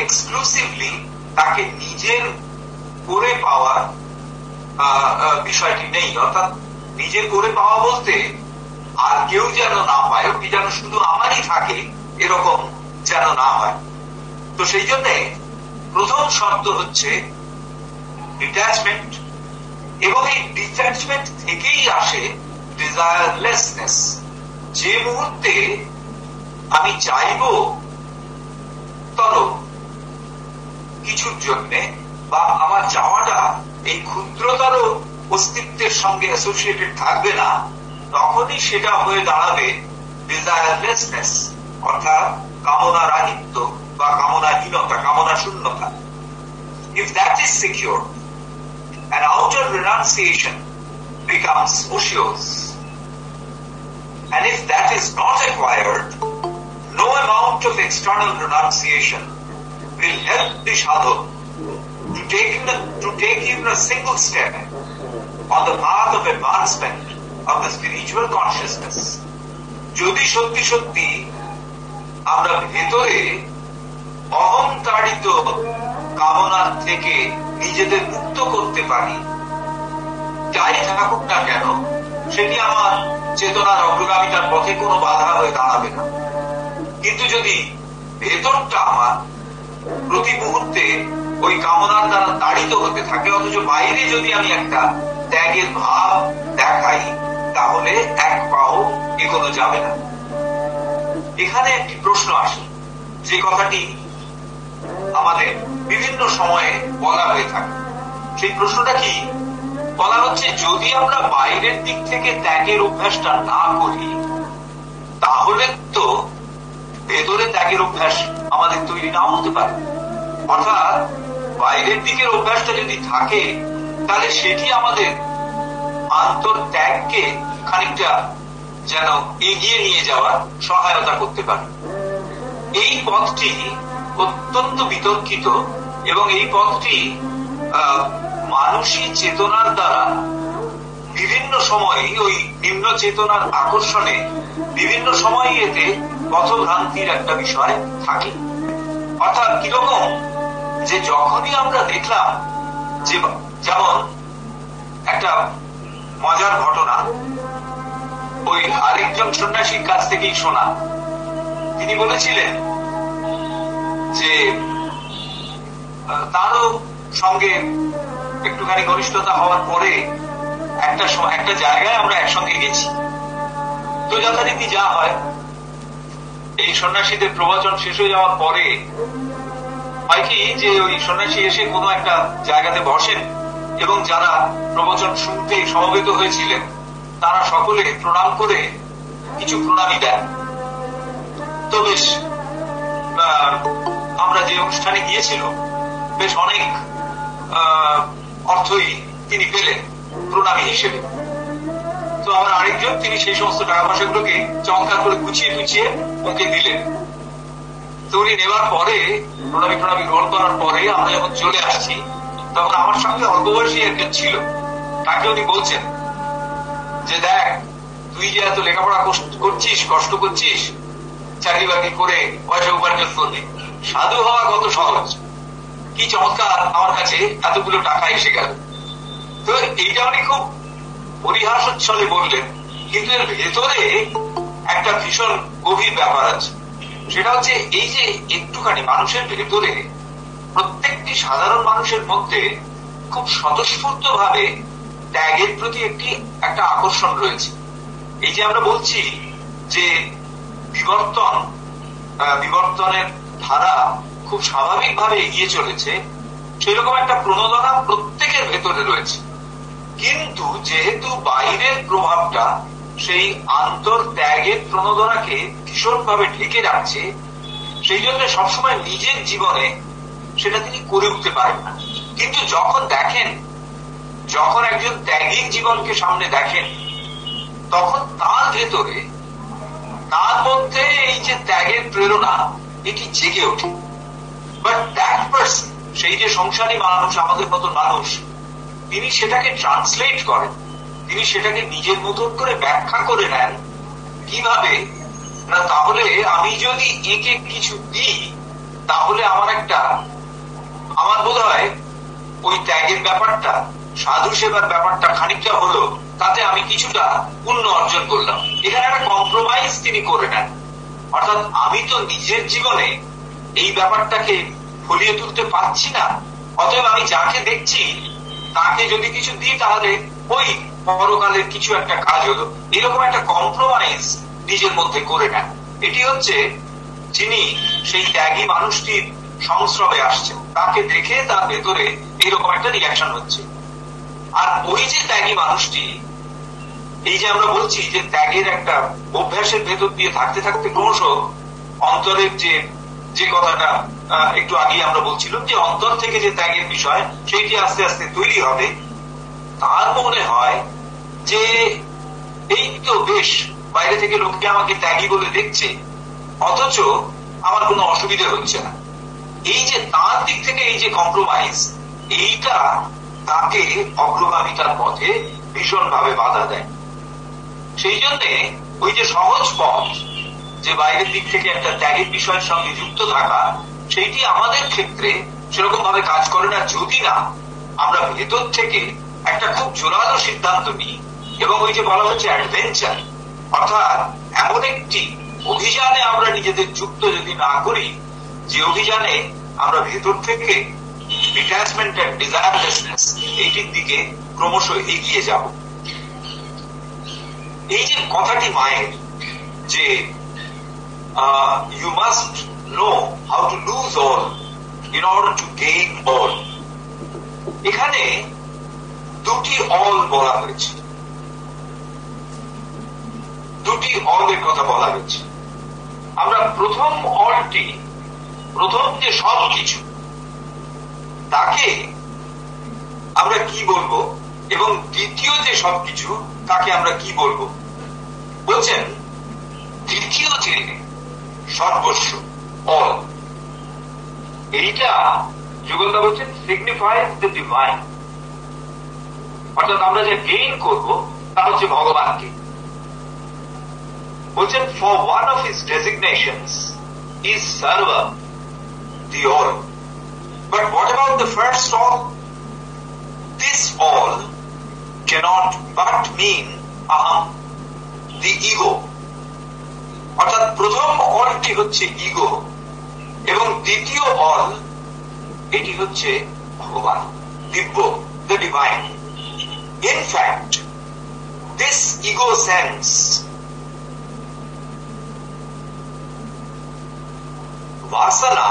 এক্সক্লুসিভলি তাকে নিজের করে পাওয়ার বিষয়টি নেই। অর্থাৎ নিজের করে পাওয়া বলতে আর কেউ যেন না পায়, ওটি যেন শুধু আমারই থাকে এরকম যেন না হয়। তো সেই জন্য প্রথম শর্ত হচ্ছে ডিট্যাচমেন্ট, এবং এই ডিট্যাচমেন্ট থেকেই আসে ডিজায়ারলেসনেস। যে মুহূর্তে আমি চাইব তর কিছুর জন্যে, বা আমার চাওয়াটা এই ক্ষুদ্রতর অস্তিত্বের সঙ্গে অ্যাসোসিয়েটেড থাকবে না, তখনই সেটা হয়ে দাঁড়াবে ডিজায়ারলেসনেস, অর্থাৎ কামনা রাহিত্য বা কামনাহীনতা, কামনা শূন্যতা। If that is secured, an outer renunciation becomes ocious. And if that is not acquired, no amount of external renunciation will help the sadhak to take even a single step on the path of advancement of the spiritual consciousness. যদি সত্যি সত্যি আমরা ভেতরে অহংতাড়িত কামনার থেকে নিজেদের মুক্ত করতে পারি, যাই থাকুক না কেন সেটি আমার চেতনার অগ্রগামিতার পথে কোনো বাধা হয়ে দাঁড়াবে না। কিন্তু যদি ভেতরটা আমার প্রতি মুহূর্তে ওই কামনার দ্বারা তাড়িত হতে থাকে, অথচ বাইরে যদি আমি একটা ত্যাগের ভাব দেখাই, তাহলে এক পাও এগোনো যাবে না। এখানে একটি প্রশ্ন আসে, যে কথাটি আমাদের বিভিন্ন সময়ে বলা হয়ে থাকে। সেই প্রশ্নটা কি? বলা হচ্ছে, যদি আমরা বাইরের দিক থেকে ত্যাগের অভ্যাসটা না করি, তাহলে তো ভেতরে ত্যাগের অভ্যাস আমাদের তৈরি নাও হতে পারে। অর্থাৎ বাইরের দিকের অভ্যাসটা যদি থাকে, তাহলে সেটি আমাদের আন্তর্ত্যাগকে খানিকটা যেন এগিয়ে নিয়ে যাওয়ার সহায়তা করতে পারে। এই পথটি অত্যন্ত বিতর্কিত, এবং এই পথটি মানসিক চেতনার দ্বারা বিভিন্ন সময় ওই নিম্ন চেতনার আকর্ষণে বিভিন্ন সময় এতে পথভ্রান্তির একটা বিষয় থাকে। অর্থাৎ কিরকম, যে যখনই আমরা দেখলাম যে, যেমন একটা মজার ঘটনা ওই আরেকজন সন্ন্যাসীর কাছ থেকেই শোনা। তিনি বলেছিলেন যে তারও সঙ্গে একটুখানি ঘনিষ্ঠতা হওয়ার পরে একটা জায়গায় আমরা একসঙ্গে গেছি। তো যথারীতি যা হয়, এই সন্ন্যাসীদের প্রবচন শেষ হয়ে যাওয়ার পরে হয় কি, যে ওই সন্ন্যাসী এসে কোনো একটা জায়গাতে বসেন এবং যারা প্রবচন শুনতে সমবেত হয়েছিলেন তারা সকলে প্রণাম করে কিছু প্রণামী দেন। তো বেশ, আমরা যে অনুষ্ঠানে গিয়েছিল বেশ অনেক অর্থই তিনি পেলেন প্রণামী হিসেবে। তো আবার আরেকজন, তিনি সেই সমস্ত টাকা পয়সাগুলোকে চমৎকার করে গুছিয়ে টুছিয়ে ওকে দিলেন। তো উনি নেওয়ার পরে, প্রণামী গ্রহণ করার পরে আমরা যখন চলে আসছি, তখন আমার সঙ্গে অল্প বয়সী একজন ছিল। তাকে উনি বলছেন যে, দেখ, তুই যে এত লেখাপড়া করছিস, কষ্ট করছিস, চাকরি বাকরি করে পয়সা উপার্জন করবি, সাধু হওয়া কত সহজ, কি চমৎকার আমার কাছে এতগুলো টাকা এসে গেল। তো এইটা উনি খুব পরিহাসচ্ছলে বললেন, কিন্তু এর ভেতরে একটা ভীষণ গভীর ব্যাপার আছে। সেটা হচ্ছে এই যে একটুখানি মানুষের ভেতরে, প্রত্যেকটি সাধারণ মানুষের মধ্যে খুব স্বতঃস্ফূর্ত ভাবে ত্যাগের প্রতি একটা আকর্ষণ রয়েছে। এই যে আমরা বলছি যে বিবর্তনের ধারা খুব স্বাভাবিকভাবে এগিয়ে চলেছে, সেরকম একটা প্রণোদনা প্রত্যেকের ভেতরে রয়েছে। কিন্তু যেহেতু বাইরের প্রভাবটা সেই আন্তর্ত্যাগের প্রণোদনাকে ভীষণভাবে ঢেকে রাখছে, সেই জন্য সবসময় নিজের জীবনে সেটা তিনি করে উঠতে পারেন না। কিন্তু যখন একজন ত্যাগী জীবনকে সামনে দেখেন, তখন তার ভেতরে, তার মধ্যে এই যে ত্যাগের প্রেরণা, এটি জেগে ওঠে। বাট দ্যাট পারসন, সেই যে সংসারী মানুষ, আমাদের মতো মানুষ, তিনি সেটাকে ট্রান্সলেট করেন, তিনি সেটাকে নিজের মতন করে ব্যাখ্যা করে নেন। কিভাবে না, তাহলে আমি যদি একে কিছু দিই, তাহলে আমার বোধ হয় ওই ত্যাগের ব্যাপারটা, সাধু সেবার ব্যাপারটা খানিকটা হলো, তাতে আমি কিছুটা পুণ্য অর্জন করলাম। এখানে একটা কম্প্রোমাইজ তিনি করে নেন। অর্থাৎ আমি তো নিজের জীবনে এই ব্যাপারটাকে ফলিয়ে তুলতে পারছি না, অতএব আমি যাকে দেখছি তাকে যদি কিছু দিই, তাহলে ওই পরকালের কিছু একটা কাজ হলো। এরকম একটা কম্প্রোমাইজ নিজের মধ্যে করে নেন। এটি হচ্ছে যিনি সেই ত্যাগী মানুষটির সংস্রবে আসছেন, তাকে দেখে তার ভেতরে এইরকম একটা রিয়াকশন হচ্ছে। আর ওই যে ত্যাগী মানুষটি, এই যে আমরা বলছি যে ত্যাগের একটা অভ্যাসের ভেতর দিয়ে থাকতে থাকতে ক্রমশ অন্তরের যে কথাটা একটু আগে আমরা বলছিলাম, যে অন্তর থেকে যে ত্যাগের বিষয়, সেইটি আস্তে আস্তে তৈরি হবে। তার মনে হয় যে এই তো বেশ, বাইরে থেকে লোককে আমাকে ত্যাগী বলে দেখছে, অথচ আমার কোনো অসুবিধা হচ্ছে না। এই যে তার দিক থেকে এই যে কম্প্রোমাইজ, এইটা তাকে অগ্রগামিতার পথে ভীষণভাবে বাধা দেয়। সেই জন্যে ওই যে সহজ পথ, যে বাইরের দিক থেকে একটা ত্যাগের বিষয়ের সঙ্গে যুক্ত থাকা, সেইটি আমাদের ক্ষেত্রে সেরকম ভাবে কাজ করে না, যদি না আমরা ভেতর থেকে একটা খুব জোরালো সিদ্ধান্ত নিই। এবং ওই যে বলা হচ্ছে অ্যাডভেঞ্চার, অর্থাৎ এমন একটি অভিযানে আমরা নিজেদের যুক্ত যদি না করি, যে অভিযানে আমরা ভেতর থেকে ডিট্যাচমেন্ট এন্ড ডিজায়ারলেসনেস, এইটির দিকে ক্রমশ এগিয়ে যাব। এই যে কথাটি মায়ের, যে you must know how to lose all in order to gain all, এখানে দুটি অল বলা হয়েছে, দুটি অলের কথা বলা হয়েছে। আমরা প্রথম অলটি, প্রথম যে সব কিছু, তাকে আমরা কি বলবো, এবং দ্বিতীয় যে সবকিছু, তাকে আমরা কি বলবো? বলছেন দ্বিতীয় যে সর্বস্ব, অল, এইটা যুগলদা বলছেন সিগনিফাইজ দ্য ডিভাইন। অর্থাৎ আমরা যে গেইন করব, তা হচ্ছে ভগবানকে। বলছেন for one of his designations is সার্ভা, the all. But what about the first all? This all cannot but mean aham, the ego. অর্থাৎ প্রথম অলটি হচ্ছে ইগো, এবং দ্বিতীয় অল, এটি হচ্ছে ভগবান, দিব্য, the divine. In fact, this ego sense, vasana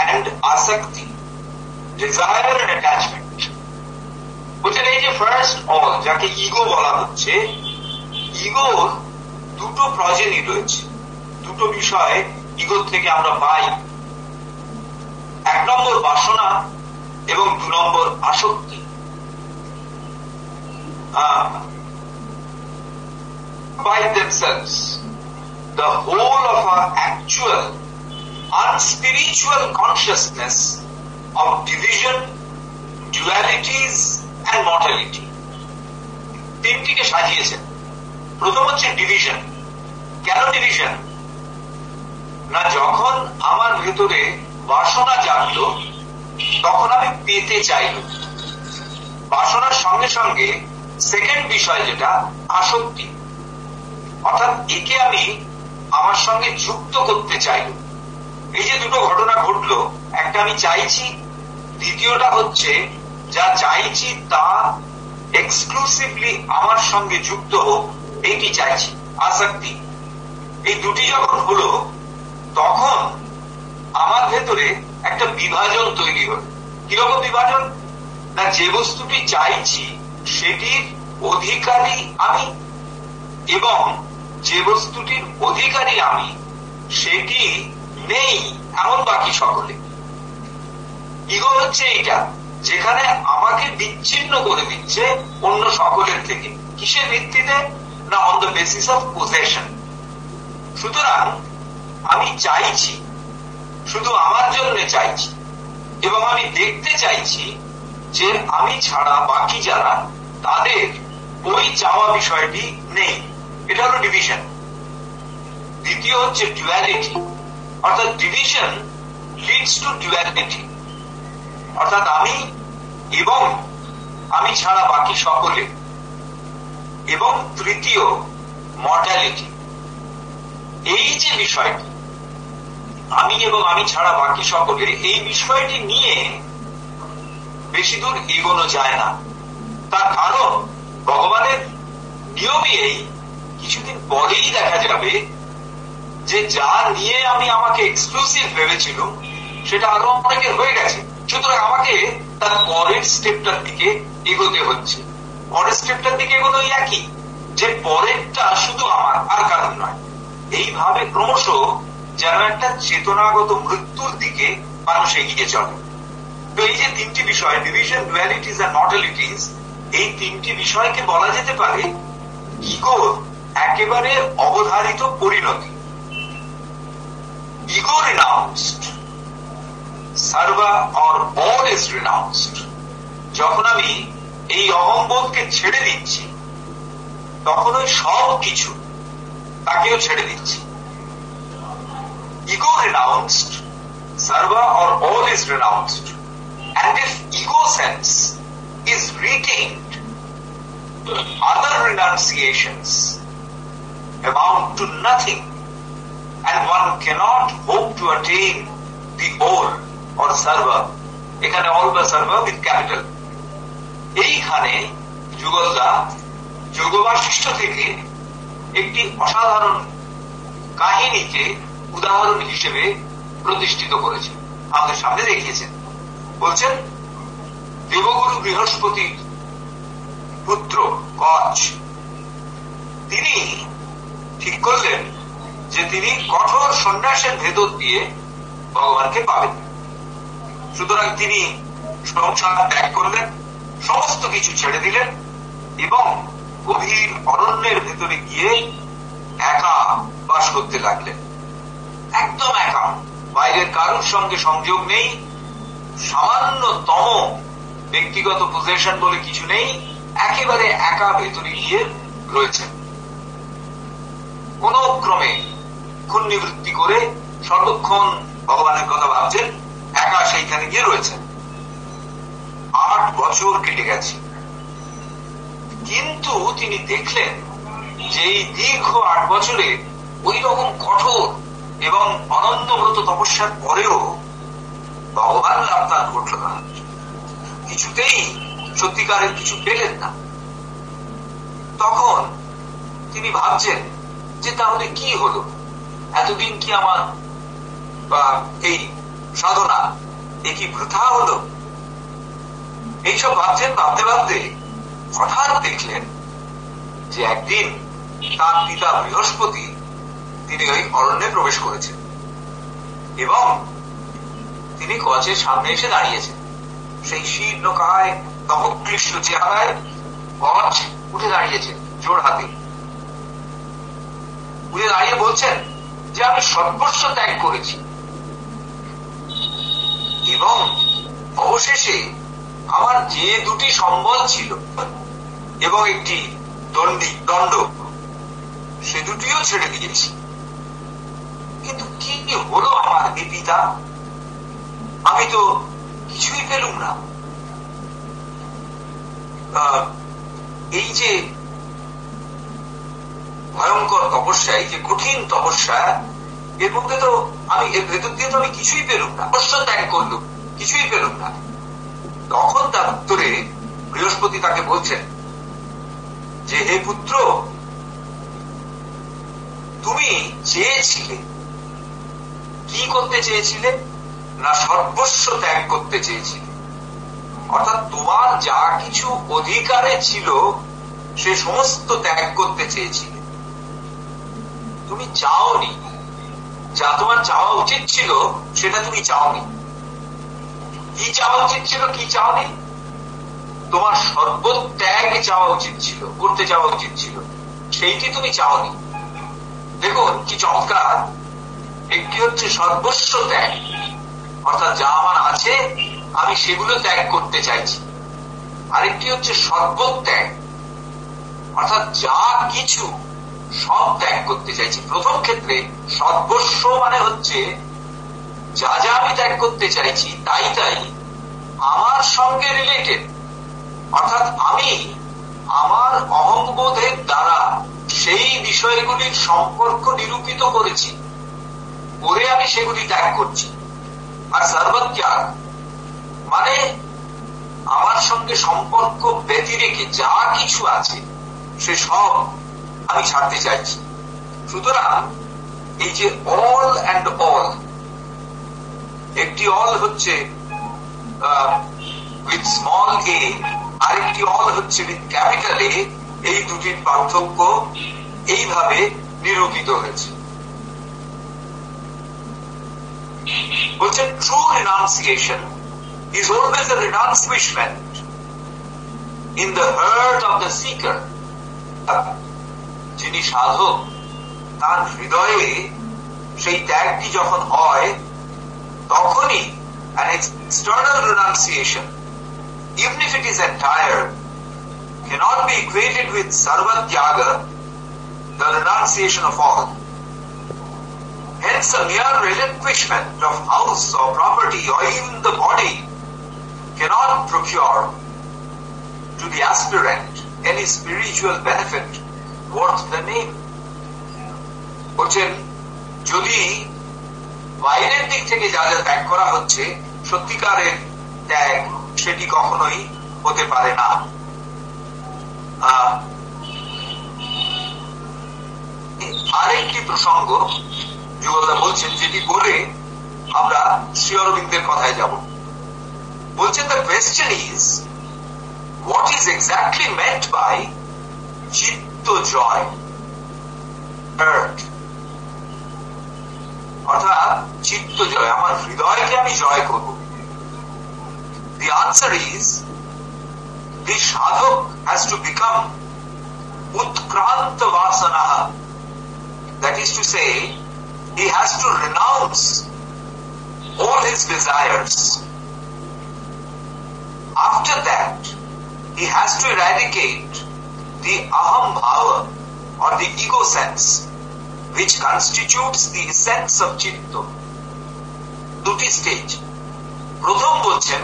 and asakti, desire and attachment, বলছেন এই যে ফার্স্ট অল, যাকে ইগো বলা হচ্ছে, ইগোর দুটো প্রজেনি রয়েছে, দুটো বিষয় ইগোর থেকে আমরা পাই। এক নম্বর বাসনা এবং দু নম্বর আসক্তি। By themselves, the whole of our actual unspiritual consciousness of division, dualities and mortality, তিনটিকে সাজিয়েছেন। প্রথম হচ্ছে ডিভিশন। কেন ডিভিশন? না, যখন আমার ভেতরে বাসনা জাগলো, তখন আমি পেতে চাইল। বাসনার সঙ্গে সঙ্গে সেকেন্ড বিষয় যেটা আসক্তি, অর্থাৎ একে আমি আমার সঙ্গে যুক্ত করতে চাইল। এই যে দুটো ঘটনা ঘটলো, একটা আমি চাইছি, দ্বিতীয়টা হচ্ছে যা চাইছি তা এক্সক্লুসিভলি আমার সঙ্গে যুক্ত হোক, এইটি চাইছি। আসক্তি, এই দুটি যখন হলো তখন আমার ভেতরে একটা বিভাজন তৈরি হল। কিরকম বিভাজন? না, যে বস্তুটি চাইছি সেটির অধিকারী আমি, এবং যে বস্তুটির অধিকারী আমি সেটি নেই এমন বাকি সকলে। ইগো হচ্ছে এইটা, যেখানে আমাকে বিচ্ছিন্ন করে দিচ্ছে অন্য সকলের থেকে। কিসের ভিত্তিতে? না, on the basis of possession. সুতরাং আমি চাইছি, শুধু আমার জন্য চাইছি, এবং আমি দেখতে চাইছি যে আমি ছাড়া বাকি যারা, তাদের ওই চাওয়া বিষয়টি নেই। এটা হলো ডিভিশন। দ্বিতীয় হচ্ছে ডুয়ালিটি, অর্থাৎ ডিভিশন লিডস টু ডুয়ালিটি, অর্থাৎ আমি এবং আমি ছাড়া বাকি সকলে। এবং তৃতীয় মর্টালিটি। এই যে বিষয়টি আমি এবং আমি ছাড়া বাকি সকলে, এই বিষয়টি নিয়ে বেশি দূর এগোনো যায় না। তার কারণ ভগবানের নিয়মই এই, কিছুদিন পরেই দেখা যাবে যে যা নিয়ে আমি আমাকে এক্সক্লুসিভ ভেবেছিলাম সেটা আরো অনেকের হয়ে গেছে। সুতরাং আমাকে তার পরের স্টেপটার দিকে এগোতে হচ্ছে। পরের স্টেপটার দিকে এগোনো একই, যে পরেরটা শুধু আমার, আর কারণ নয়। এইভাবে ক্রমশ যেন একটা চেতনাগত মৃত্যুর দিকে মানুষ এগিয়ে চলে। তো এই যে তিনটি বিষয়, ডিভিশন, ডুয়ালিটিস আর মর্টালিটিস, এই তিনটি বিষয়কে বলা যেতে পারে ইগোর একেবারে অবধারিত পরিণতি। ইগো রিনাউন্সড, সার্ভা অর অল ইজ রিনাউন্সড। যখন আমি এই অহংবোধকে ছেড়ে দিচ্ছি, তখন ওই সব কিছু তাকেও ছেড়ে দিচ্ছি। Ego renounced, sarva or all is renounced. And if ego sense is retained, other renunciations amount to nothing, and one cannot hope to attain the all or sarva. এখানে all বা sarva with capital. এইখানে যুগলদা যোগবাশিষ্ঠ থেকে একটি অসাধারণ কাহিনীকে উদাহরণ হিসেবে প্রতিষ্ঠিত করেছেন, আমাদের সামনে দেখিয়েছেন। বলছেন, দেবগুরু বৃহস্পতির পুত্র কচ, তিনি ঠিক করলেন যে তিনি কঠোর সন্ন্যাসের ভেতর দিয়ে ভগবানকে পাবেন। সুতরাং তিনি সংসার ত্যাগ করলেন, সমস্ত কিছু ছেড়ে দিলেন এবং গভীর অরণ্যের ভেতরে গিয়ে একা বাস করতে লাগলেন। একদম একা, বাইরের কারোর সঙ্গে সংযোগ নেই, সামান্যতম ব্যক্তিগত পজিশন বলে কিছু নেই, একেবারে একা ভেতরে গিয়ে রয়েছেন। কোন ক্রমে ক্ষুণ্ণিবৃত্তি করে সর্বক্ষণ ভগবানের কথা ভাবছেন, একা সেইখানে গিয়ে রয়েছেন। 8 বছর কেটে গেছে, কিন্তু তিনি দেখলেন যে এই দীর্ঘ 8 বছরে ওই রকম কঠোর এবং অনন্তব্রত তপস্যার পরেও ভগবান লাভ তার ঘটল না। কিছুতেই সত্যিকারের কিছু পেলেন না। তখন তিনি ভাবছেন যে তাহলে কি হলো, এতদিন কি আমার এই সাধনা এ কি বৃথা হলো? এইসব ভাবছেন। ভাবতে ভাবতে হঠাৎ দেখলেন যে একদিন তার পিতা বৃহস্পতি তিনি ওই অরণ্যে প্রবেশ করেছেন এবং তিনি কচের সামনে এসে দাঁড়িয়েছেন। সেই শীর্ণকায় তপক্লিষ্ট চেহারায় কচ উঠে দাঁড়িয়েছেন জোর হাতে। উঠে দাঁড়িয়ে বলছেন যে আমি সর্বস্ব ত্যাগ করেছি এবং অবশেষে আমার যে 2টি সম্বল ছিল এবং একটি দণ্ড, সে দুটিও ছেড়ে দিয়েছি। কিন্তু কি হলো আমার এ পিতা? আমি তো কিছুই পেলুম না। এই যে ভয়ঙ্কর তপস্যা, এই যে কঠিন তপস্যা, এর মধ্যে তো আমি, এর ভেতর দিয়ে তো আমি কিছুই পেলুম না। তপস্যা ত্যাগ করলুম, কিছুই পেলুম না। তখন তার উত্তরে বৃহস্পতি তাকে বলছেন যে হে পুত্র, তুমি চেয়েছিলে, কি করতে চেয়েছিলে না সর্বস্ব ত্যাগ করতে চেয়েছিলে। অর্থাৎ তোমার যা কিছু অধিকারে ছিল সে সমস্ত ত্যাগ করতে চেয়েছিলে। তুমি চাওনি, যা তোমার চাওয়া উচিত ছিল সেটা তুমি চাওনি। কি চাওয়া উচিত ছিল, কি চাওনি? তোমার সর্বত্যাগ চাওয়া উচিত ছিল, করতে চাওয়া উচিত ছিল, সেইটি তুমি চাওনি। দেখুন কি চমৎকার। একটি হচ্ছে সর্বস্ব ত্যাগ, অর্থাৎ যা আমার আছে আমি সেগুলো ত্যাগ করতে চাইছি। আরেকটি হচ্ছে সর্বত্যাগ, অর্থাৎ যা কিছু সব ত্যাগ করতে চাইছি। প্রথম ক্ষেত্রে সর্বস্ব মানে হচ্ছে যা যা আমি ত্যাগ করতে চাইছি তাই তাই আমার সঙ্গে রিলেটেড, অর্থাৎ আমি আমার অহংবোধের দ্বারা সেই বিষয়গুলির সম্পর্ক নিরূপিত করেছি, করে আমি সেগুলি ত্যাগ করছি। আর সর্বত্যাগ মানে আমার সঙ্গে সম্পর্ক ব্যতিরেকে যা কিছু আছে সে সব আমি ছাড়তে চাইছি। সুতরাং এই যে অল অ্যান্ড অল, একটি অল হচ্ছে উইথ স্মল এ, আরেকটি অল হচ্ছে উইথ ক্যাপিটাল এ, এই দুটির পার্থক্য এইভাবে নিরূপিত হয়েছে। বলছেন true renunciation is always a renouncement in the heart of the seeker. যিনি সাধক তার হৃদয়ে সেই ত্যাগটি যখন হয় তখনই an external renunciation, even if it is entire, cannot be equated with sarvatyaga, the renunciation of all. Hence a mere relinquishment of house or property or even the body cannot procure to the aspirant any spiritual benefit worth the name. বলছেন যদি বাইরের দিক থেকে যা যা ত্যাগ করা হচ্ছে সত্যিকারের ত্যাগ সেটি কখনোই হতে পারে না। আরেকটি প্রসঙ্গ যুগলদা বলছেন যেটি বলে আমরা শ্রী অরবিন্দের কথায় যাব। বলছেন the question is what is exactly meant by চিত্ত জয়, অর্থাৎ চিত্ত জয়, আমার হৃদয়কে আমি জয় করব। The answer is the sadhak has to become utkranta vasanaha, that is to say he has to renounce all his desires. After that he has to eradicate the aham bhava or the ego sense which constitutes the essence of chitta. দুটি স্টেজ। প্রথম বলছেন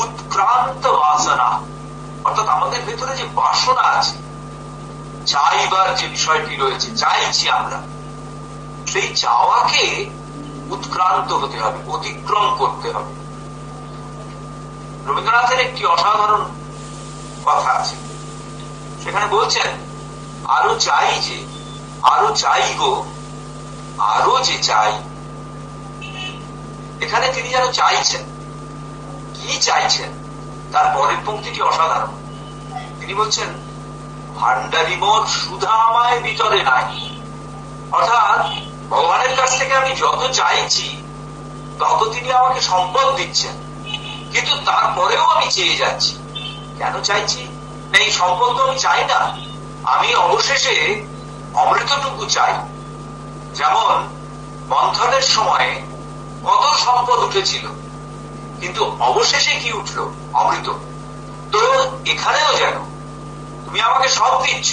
উৎক্রান্ত বাসনা, অর্থাৎ আমাদের ভেতরে যে বাসনা আছে, চাইবার যে বিষয়টি রয়েছে, চাইছি আমরা, সেই চাওয়াকে উৎক্রান্ত হতে হবে, অতিক্রম করতে হবে। রবীন্দ্রনাথের একটি অসাধারণ কথা আছে, সেখানে বলছেন আরো চাই যে, আরো চাই গো, আরো যে চাই। এখানে তিনি যেন চাইছেন, কি চাইছেন তার পরের পংক্তিটি অসাধারণ। তিনি বলছেন ভান্ডারি মোর সুধা আমায় ভিতরে নাই, অর্থাৎ ভগবানের কাছ থেকে আমি যত চাইছি তত তিনি আমাকে সম্পদ দিচ্ছেন, কিন্তু তারপরেও আমি চেয়ে যাচ্ছি। কেন চাইছি? এই সম্পদ তো আমি চাই না, আমি অবশেষে অমৃতটুকু চাই। যেমন মন্থনের সময় কত সম্পদ উঠেছিল, কিন্তু অবশেষে কি উঠল? অমৃত। তো এখানেও যেন তুমি আমাকে সব দিচ্ছ,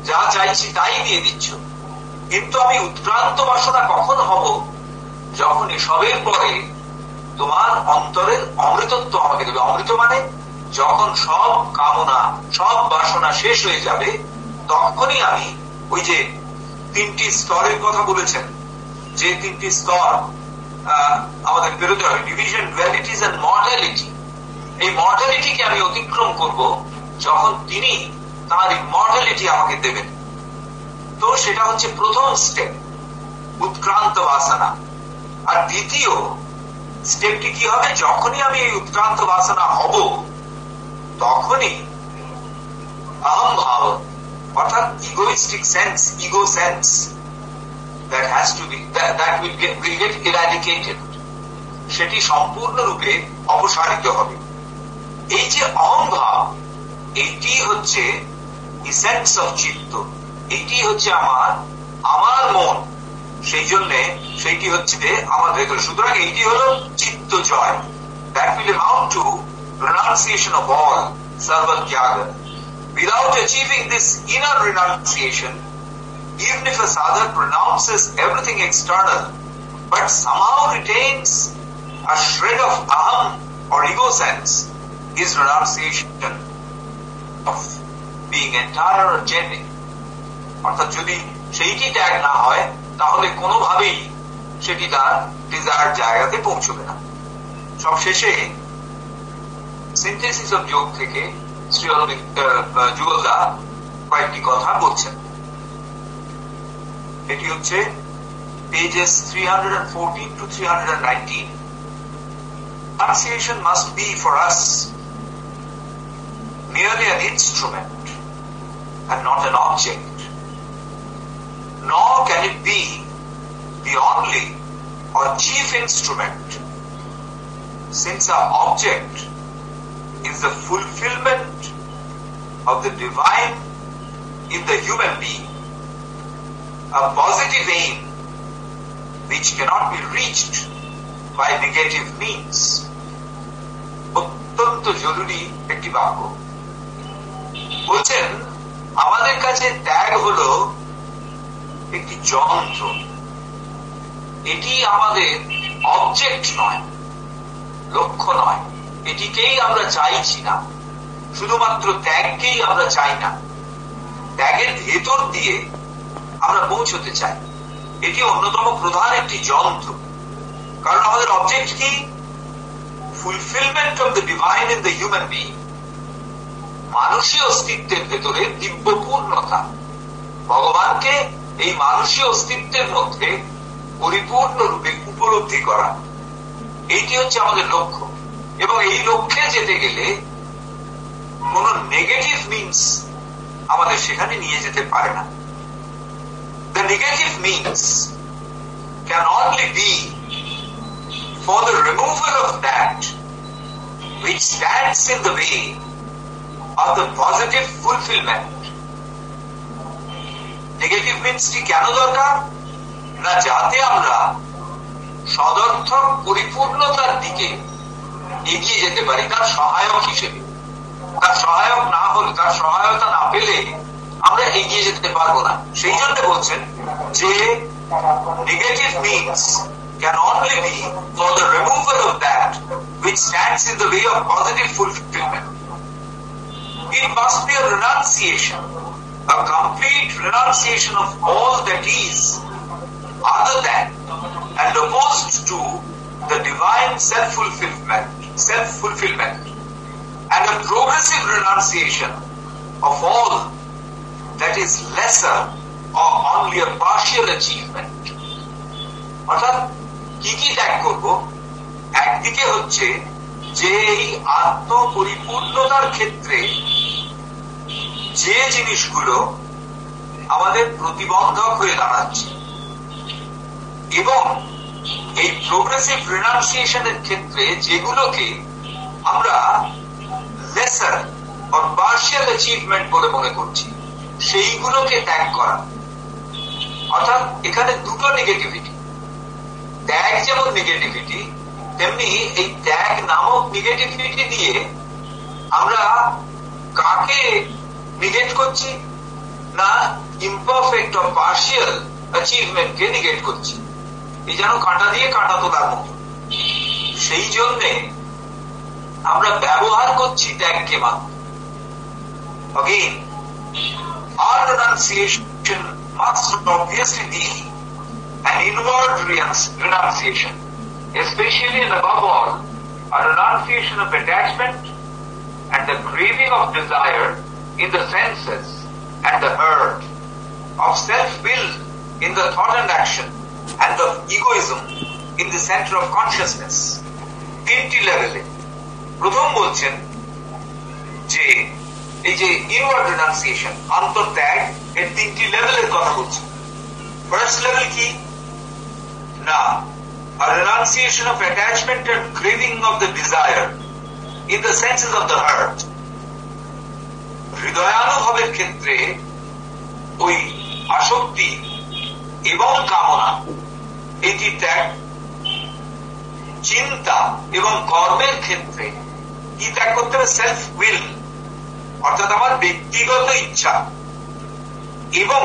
যা চাইছি তাই দিয়ে দিচ্ছ, কিন্তু আমি উৎক্রান্ত বাসনা কখন হব? যখন এসবের পরে তোমার অন্তরের অমৃতত্ব আমাকে দেবে। অমৃত মানে যখন সব কামনা, সব বাসনা শেষ হয়ে যাবে, তখনই আমি ওই যে তিনটি স্তরের কথা বলেছেন, যে তিনটি স্তর আমাদের বেরোতে হবে, ডিভিশন, ডুয়ালিটিস এন্ড মর্টালিটি, এই মর্টালিটিকে আমি অতিক্রম করব যখন তিনি তার ইমর্টালিটি আমাকে দেবেন। তো সেটা হচ্ছে প্রথম স্টেপ, উৎক্রান্ত বাসনা। আর দ্বিতীয় স্টেপটি কি হবে? যখনই আমি এই উৎক্রান্ত বাসনা হব তখনই অহম ভাব অর্থাৎ egoistic sense, ego sense that has to be that will get eradicated, সেটি সম্পূর্ণরূপে অপসারিত হবে। এই যে অহম ভাব, এইটি হচ্ছে ইসেন্স অফ চিত্ত, এইটি হচ্ছে আমার মন, সেই জন্য সেইটি হচ্ছে আমার ভেতরে। সুতরাং এইটি হল চিত্ত জয়। That will amount to renunciation of all, sarva tyaga. Without achieving this inner renunciation, even if a sadhak pronounces everything external but somehow retains a shred of aham or ego sense, his renunciation of being entire or genuine, অর্থাৎ যদি সেইটি ত্যাগ না হয় তাহলে কোনোভাবেই সেটি তার ডিজায়ার জায়গাতে পৌঁছবে না। সব শেষে সিনথেসিস অফ যোগ থেকে শ্রী যুগলদা কয়েকটি কথা বলছেন। এটি হচ্ছে pages 314 to 319. Renunciation must be for us merely an instrument and not an object, nor can it be the only or chief instrument, since our object is the fulfillment of the divine in the human being, a positive aim which cannot be reached by negative means. অত্যন্ত জরুরি একটি বাক্য। বলছেন আমাদের কাছে ত্যাগ হলো একটি যন্ত্র, এটি আমাদের অবজেক্ট নয়, লক্ষ্য নয়, এটিকেই আমরা চাইছি না, শুধুমাত্র ত্যাগকেই আমরা চাই না, ত্যাগের ভেতর দিয়ে আমরা পৌঁছতে চাই। এটি অন্যতম প্রধান একটি যন্ত্র, কারণ আমাদের অবজেক্ট কি? Fulfilment of the divine in the human being, মানুষীয় অস্তিত্বের ভেতরে দিব্য পূর্ণতা, ভগবানকে এই মানুষীয় অস্তিত্বের মধ্যে পরিপূর্ণ রূপে উপলব্ধি করা, এইটি হচ্ছে আমাদের লক্ষ্য। এবং এই লক্ষ্যে যেতে গেলে কোন নেগেটিভ মিনস আমাদের সেখানে নিয়ে যেতে পারে না। The negative means can only be for the removal of that which stands in the way of the positive fulfillment. Negative মিনসটি কেন দরকার? না যাতে আমরা সদর্থক পরিপূর্ণতার দিকে এগিয়ে যেতে পারি তার সহায়ক হিসেবে। তার সহায়ক না হলে, তার সহায়তা না পেলে আমরা এগিয়ে যেতে পারবো না। সেই জন্য বলছেন যে negative means can only be for the removal of that which stands in the way of positive fulfillment. It must be a renunciation, a complete renunciation of all that is other than and opposed to the divine self-fulfillment, and a progressive renunciation of all that is lesser or only a partial achievement. অর্থাৎ কি কি ত্যাগ করব? একদিকে হচ্ছে যে এই আত্মপরিপূর্ণতার ক্ষেত্রে যে জিনিসগুলো আমাদের প্রতিবন্ধক হয়ে দাঁড়াচ্ছে, এবং এই প্রোগ্রেসিভ রিনাউন্সিয়েশনের ক্ষেত্রে যেগুলোকে আমরা লেসার অর পার্শিয়াল অ্যাচিভমেন্ট বলে মনে করছি, সেইগুলোকে ত্যাগ করা। অর্থাৎ এখানে দুটো নেগেটিভিটি, ত্যাগ যেমন নেগেটিভিটি, তেমনি এই ত্যাগ নামক নেগেটিভিটি দিয়ে আমরা কাকে নিগেট করছি? না ইমপারফেক্ট অর পার্শিয়াল অ্যাচিভমেন্টকে নিগেট করছি। এই যেন কাঁটা দিয়ে কাঁটা তোলার মতো। সেই জন্যে আমরা ব্যবহার করছি ত্যাগকে মাত্র। Again, our renunciation must obviously be an inward renunciation, especially and above all, a renunciation of attachment and the craving of desire in the senses and the hurt, of self-will in the thought and action, and of egoism in the center of consciousness. তিনটি লেভেলে। প্রথম বলছেন যে এই যে ইনওয়ার্ড রিনাউন্সিয়েশন, আন্তর্ত্যাগ, এর তিনটি লেভেলের কথা বলছেন। ফার্স্ট লেভেল কি না, a renunciation of attachment and craving of the desire in the senses of the heart. হৃদয়ানুভবের ক্ষেত্রে ওই আসক্তি এবং কামনা এটি ত্যাগ। চিন্তা এবং কর্মের ক্ষেত্রে কি ত্যাগ করতে হবে? সেলফ উইল, অর্থাৎ আমার ব্যক্তিগত ইচ্ছা, এবং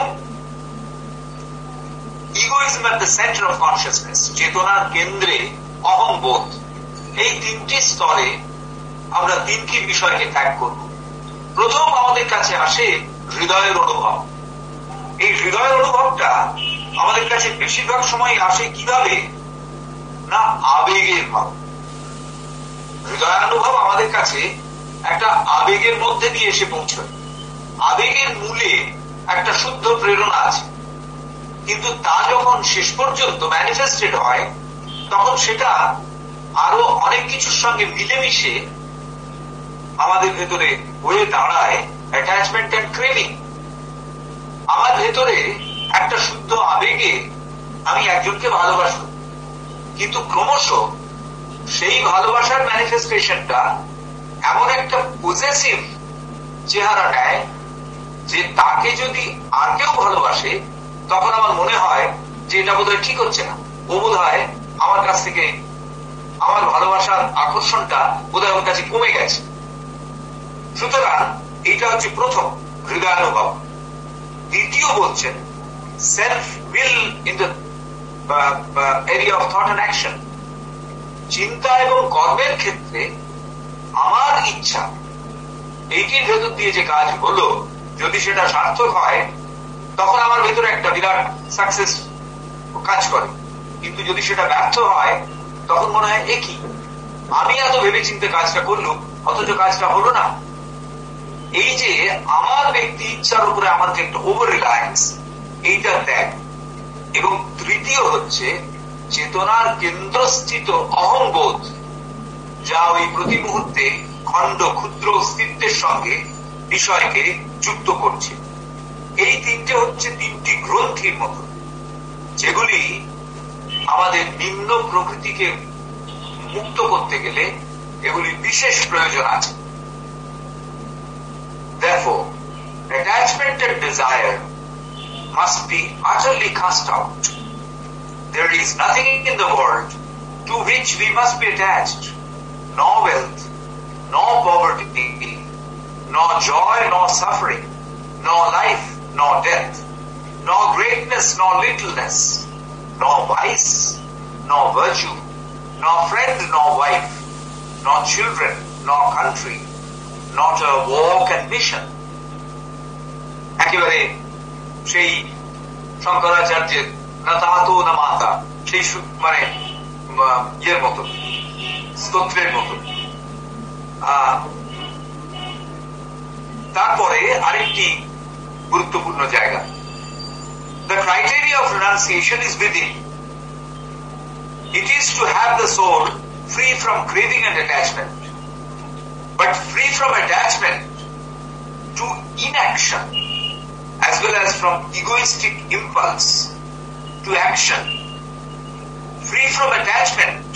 egoism at the centre of consciousness, চেতনার কেন্দ্রে অহংবোধ। এই তিনটি স্তরে আমরা তিনটি বিষয়কে ত্যাগ করব। প্রথম আমাদের কাছে আসে হৃদয়ের অনুভব। এই হৃদয়ের অনুভবটা আমাদের কাছে বেশিরভাগ সময় আসে কিভাবে না, আবেগের ভাব। হৃদয়ানুভব আমাদের কাছে একটা আবেগের মধ্যে দিয়ে এসে পৌঁছয়। আবেগের মূলে একটা শুদ্ধ প্রেরণা আছে, কিন্তু তা যখন শেষ পর্যন্ত ম্যানিফেস্টেড হয় তখন সেটা আরো অনেক কিছুর সঙ্গে মিলেমিশে আমাদের ভেতরে হয়ে দাঁড়ায় অ্যাটাচমেন্ট এন্ড ক্রেভিং। আমার ভেতরে একটা শুদ্ধ আবেগে আমি একজনকে ভালোবাসি, কিন্তু ক্রমশ সেই ভালোবাসার ম্যানিফেস্টেশনটা এমন একটা পজেসিভ চেহারা নেয় যে তাকে যদি আর কেউ ভালোবাসে তখন আমার মনে হয় যে এটা বোধহয় ঠিক হচ্ছে না, ও বোধহয় আমার কাছ থেকে আমার ভালোবাসার আকর্ষণটা বোধহয় ওর কাছে কমে গেছে। সুতরাং এইটা হচ্ছে প্রথম হৃদয়ানুভব। দ্বিতীয় বলছেন self will in the area of thought and action. চিন্তা এবং কর্মের ক্ষেত্রে আমার ইচ্ছা এইটির ভেতর দিয়ে যে কাজ হলো, যদি সেটা সার্থক হয় তখন আমার ভেতরে একটা বিরাট সাকসেস কাজ করে, কিন্তু যদি সেটা ব্যর্থ হয় তখন মনে হয় একই, আমি এত ভেবে চিন্তে কাজটা করলাম অথচ কাজটা হলো না। এই যে আমার ব্যক্তি ইচ্ছার উপরে আমার যে একটা ওভার রিলায়েন্স, এইটা ত্যাগ। এবং তৃতীয় হচ্ছে চেতনার কেন্দ্রস্থিত অহংবোধ, যা ওই প্রতি মুহূর্তে খণ্ড ক্ষুদ্র অস্তিত্বের সঙ্গে বিষয়কে যুক্ত করছে। এই তিনটে হচ্ছে তিনটি গ্রন্থির মতো, যেগুলি আমাদের নিম্ন প্রকৃতিকে মুক্ত করতে গেলে এগুলির বিশেষ প্রয়োজন আছে। Therefore, attachment and desire must be utterly cast out. There is nothing in the world to which we must be attached, nor wealth, nor poverty, nor joy, nor suffering, nor life, nor death, nor greatness, nor littleness, nor vice, nor virtue, nor friend, nor wife, nor children, nor country, not a walk and mission. একেবারে সেই শঙ্করাচার্যের না তাহাতো না মাতা, সেই মানে ইয়ের মতো, স্তোত্রের মতো। তারপরে আরেকটি গুরুত্বপূর্ণ জায়গা, the criteria of renunciation is within. It is to have the soul free from craving and attachment, but free from attachment to inaction, as well as from egoistic impulse to action, free from attachment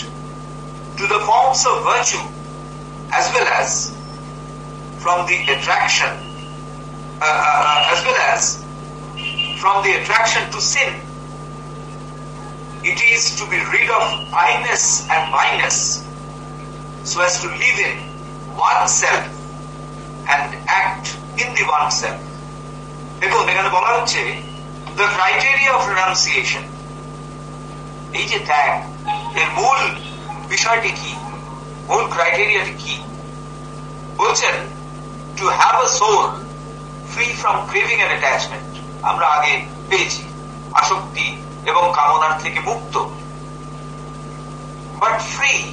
to the forms of virtue, as well as from the attraction, to sin. It is to be rid of I-ness and my-ness, so as to live in oneself and act in the oneself. দেখুন এখানে বলা হচ্ছে the criteria of renunciation, এই যে ত্যাগ, এর মূল বিষয়টি কি, মূল ক্রাইটেরিয়াটি কি? বলছেন to have a soul free from craving and attachment, আমরা আগে পেয়েছি আসক্তি এবং কামনার থেকে মুক্ত, but free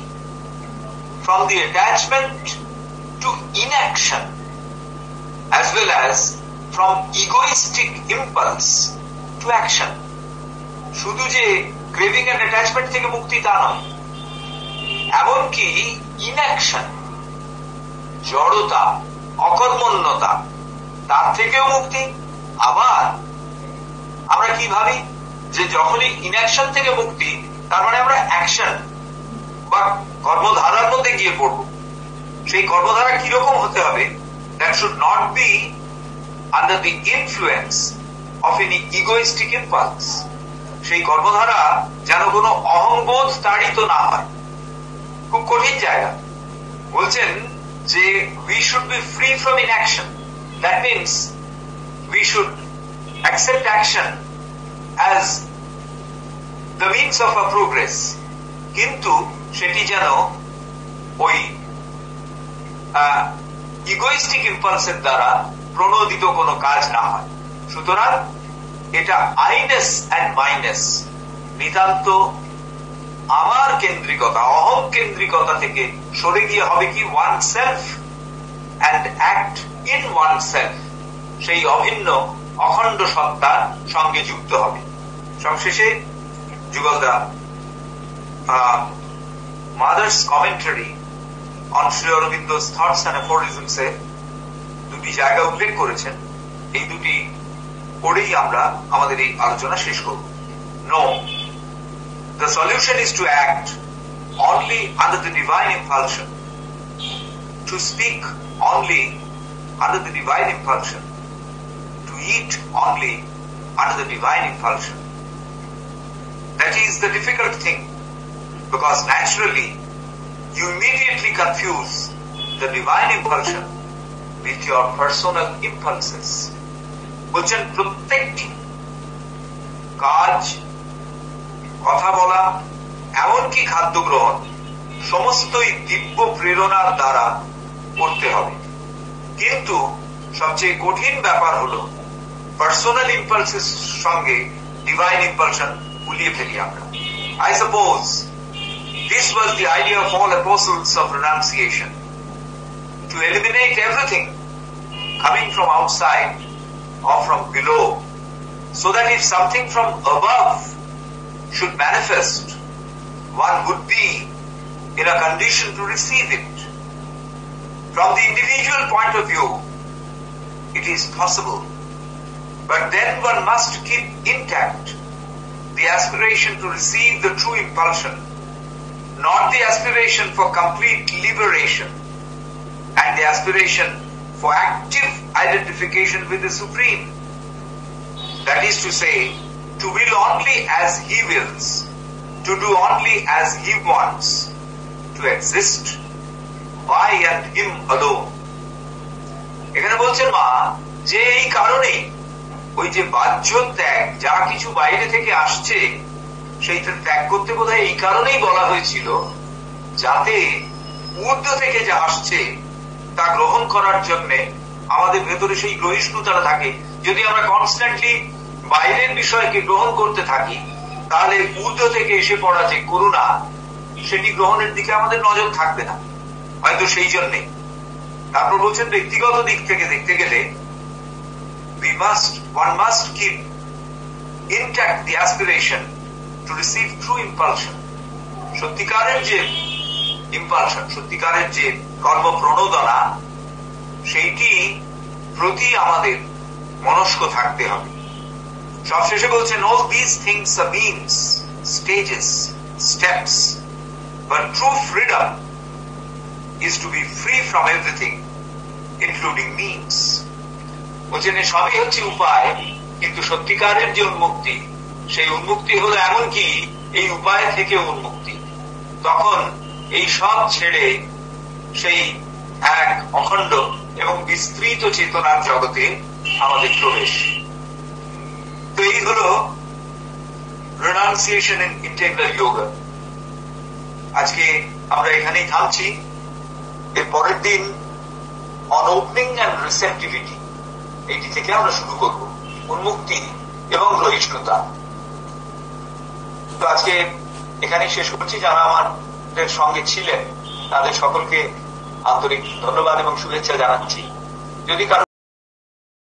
from the attachment to inaction, as well as from egoistic impulse to action. শুধু যে ক্রেভিং এন্ড অ্যাটাচমেন্ট থেকে মুক্তি তা নয়, এমনকি ইনঅ্যাকশন, জড়তা, অকর্মণ্যতা, তার থেকেও মুক্তি। আবার আমরা কি ভাবি যে যখনই ইনঅ্যাকশন থেকে মুক্তি, তার মানে আমরা অ্যাকশন বা কর্মধারার মধ্যে গিয়ে পড়ব। সেই কর্মধারা কিরকম হতে হবে? That should not be under the influence of any egoistic impulse. সেই কর্মধারা যেন কোনো অহংবোধ তাড়িত না হয়। খুব কঠিন জায়গা। বলছেন যে we should be free from inaction. That means we should accept action as the means of our progress, কিন্তু সেটি যেন ওই ইগোইস্টিক ইম্পালসের দ্বারা প্রণোদিত কোনো কাজ না হয়। সুতরাং এটা আইনেস অ্যান্ড মাইনেস, নিতান্ত আমার কেন্দ্রিকতা, অহং কেন্দ্রিকতা থেকে সরে গিয়ে হবে কি one self and act in one self, সেই অভিন্ন অখণ্ড সত্তার সঙ্গে যুক্ত হবে। সবশেষে যুগলদা Mother's commentary on Shri Aurobindo's thoughts and aphorisms এ দুটি জায়গা উল্লেখ করেছেন। এই দুটি পড়েই আমরা আমাদের এই আলোচনা শেষ করব। No, the solution is to act only under the divine impulsion, to speak only under the divine impulsion, to eat only under the divine impulsion. That is the difficult thing, because naturally you immediately confuse the divine impulsion with your personal impulses. বলছেন প্রত্যেকটি কাজ, কথা বলা, এমনকি খাদ্য গ্রহণ সমস্তই দিব্য প্রেরণার দ্বারা করতে হবে। কিন্তু সবচেয়ে কঠিন ব্যাপার হলো পার্সোনাল ইম্পালসের সঙ্গে ডিভাইন ইম্পালশন গুলিয়ে ফেলি আমরা। I suppose this was the idea of all apostles of renunciation, to eliminate everything coming from outside or from below, so that if something from above should manifest, one would be in a condition to receive it. From the individual point of view, it is possible, but then one must keep intact the aspiration to receive the true impulsion, not the aspiration for complete liberation and the aspiration for active identification with the Supreme. That is to say, to will only as He wills, to do only as He wants, to exist by and Him alone. এখানে বলছেন মা যে এই কারণেই ওই যে বাহ্য ত্যাগ, যা কিছু বাইরে থেকে আসছে সেইটা ত্যাগ করতে বোধহয় এই কারণেই বলা হয়েছিল, যাতে ঊর্ধ্ব থেকে যা আসছে তা গ্রহণ করার জন্য আমাদের ভেতরে সেই গ্রহিষ্ণুতাটা থাকে। যদি আমরা কনস্ট্যান্টলি বাইরের বিষয়কে গ্রহণ করতে থাকি, তাহলে ঊর্ধ্ব থেকে এসে পড়া যে করুণা, সেটি গ্রহণের দিকে আমাদের নজর থাকবে না, হয়তো সেই জন্যেই। তারপর বলছেন ব্যক্তিগত দিক থেকে দেখতে গেলে one must keep intact the aspiration to receive true impulsion. সত্যিকারের যে ইম্পালশন, সত্যিকারের যে কর্ম প্রণোদনা, সেইটি প্রতি আমাদের মনস্ক থাকতে হবে। সবশেষে বলছেন all these things are means, stages, steps, but true freedom is to be free from everything, including means. বলছেন সবই হচ্ছে উপায়, কিন্তু সত্যিকারের যে উন্মুক্তি, সেই উন্মুক্তি হলো এমনকি এই উপায় থেকে উন্মুক্তি। তখন এই সব ছেড়ে সেই এক অখণ্ড এবং বিস্তৃত চেতনার জগতে আমাদের প্রবেশ। তো এই হলো রিনাউন্সিয়েশন ইন ইন্টিগ্রাল যোগা। আজকে আমরা এখানেই থামছি। এর পরের দিন অন ওপেনিং অ্যান্ড রিসেপটিভিটি, এইটি থেকে আমরা শুরু করব, উন্মুক্তি এবং গ্রহিষ্ণুতা। তো আজকে এখানেই শেষ করছি। যারা আমাদের সঙ্গে ছিলেন তাদের সকলকে আন্তরিক ধন্যবাদ এবং শুভেচ্ছা জানাচ্ছি। যদি কারো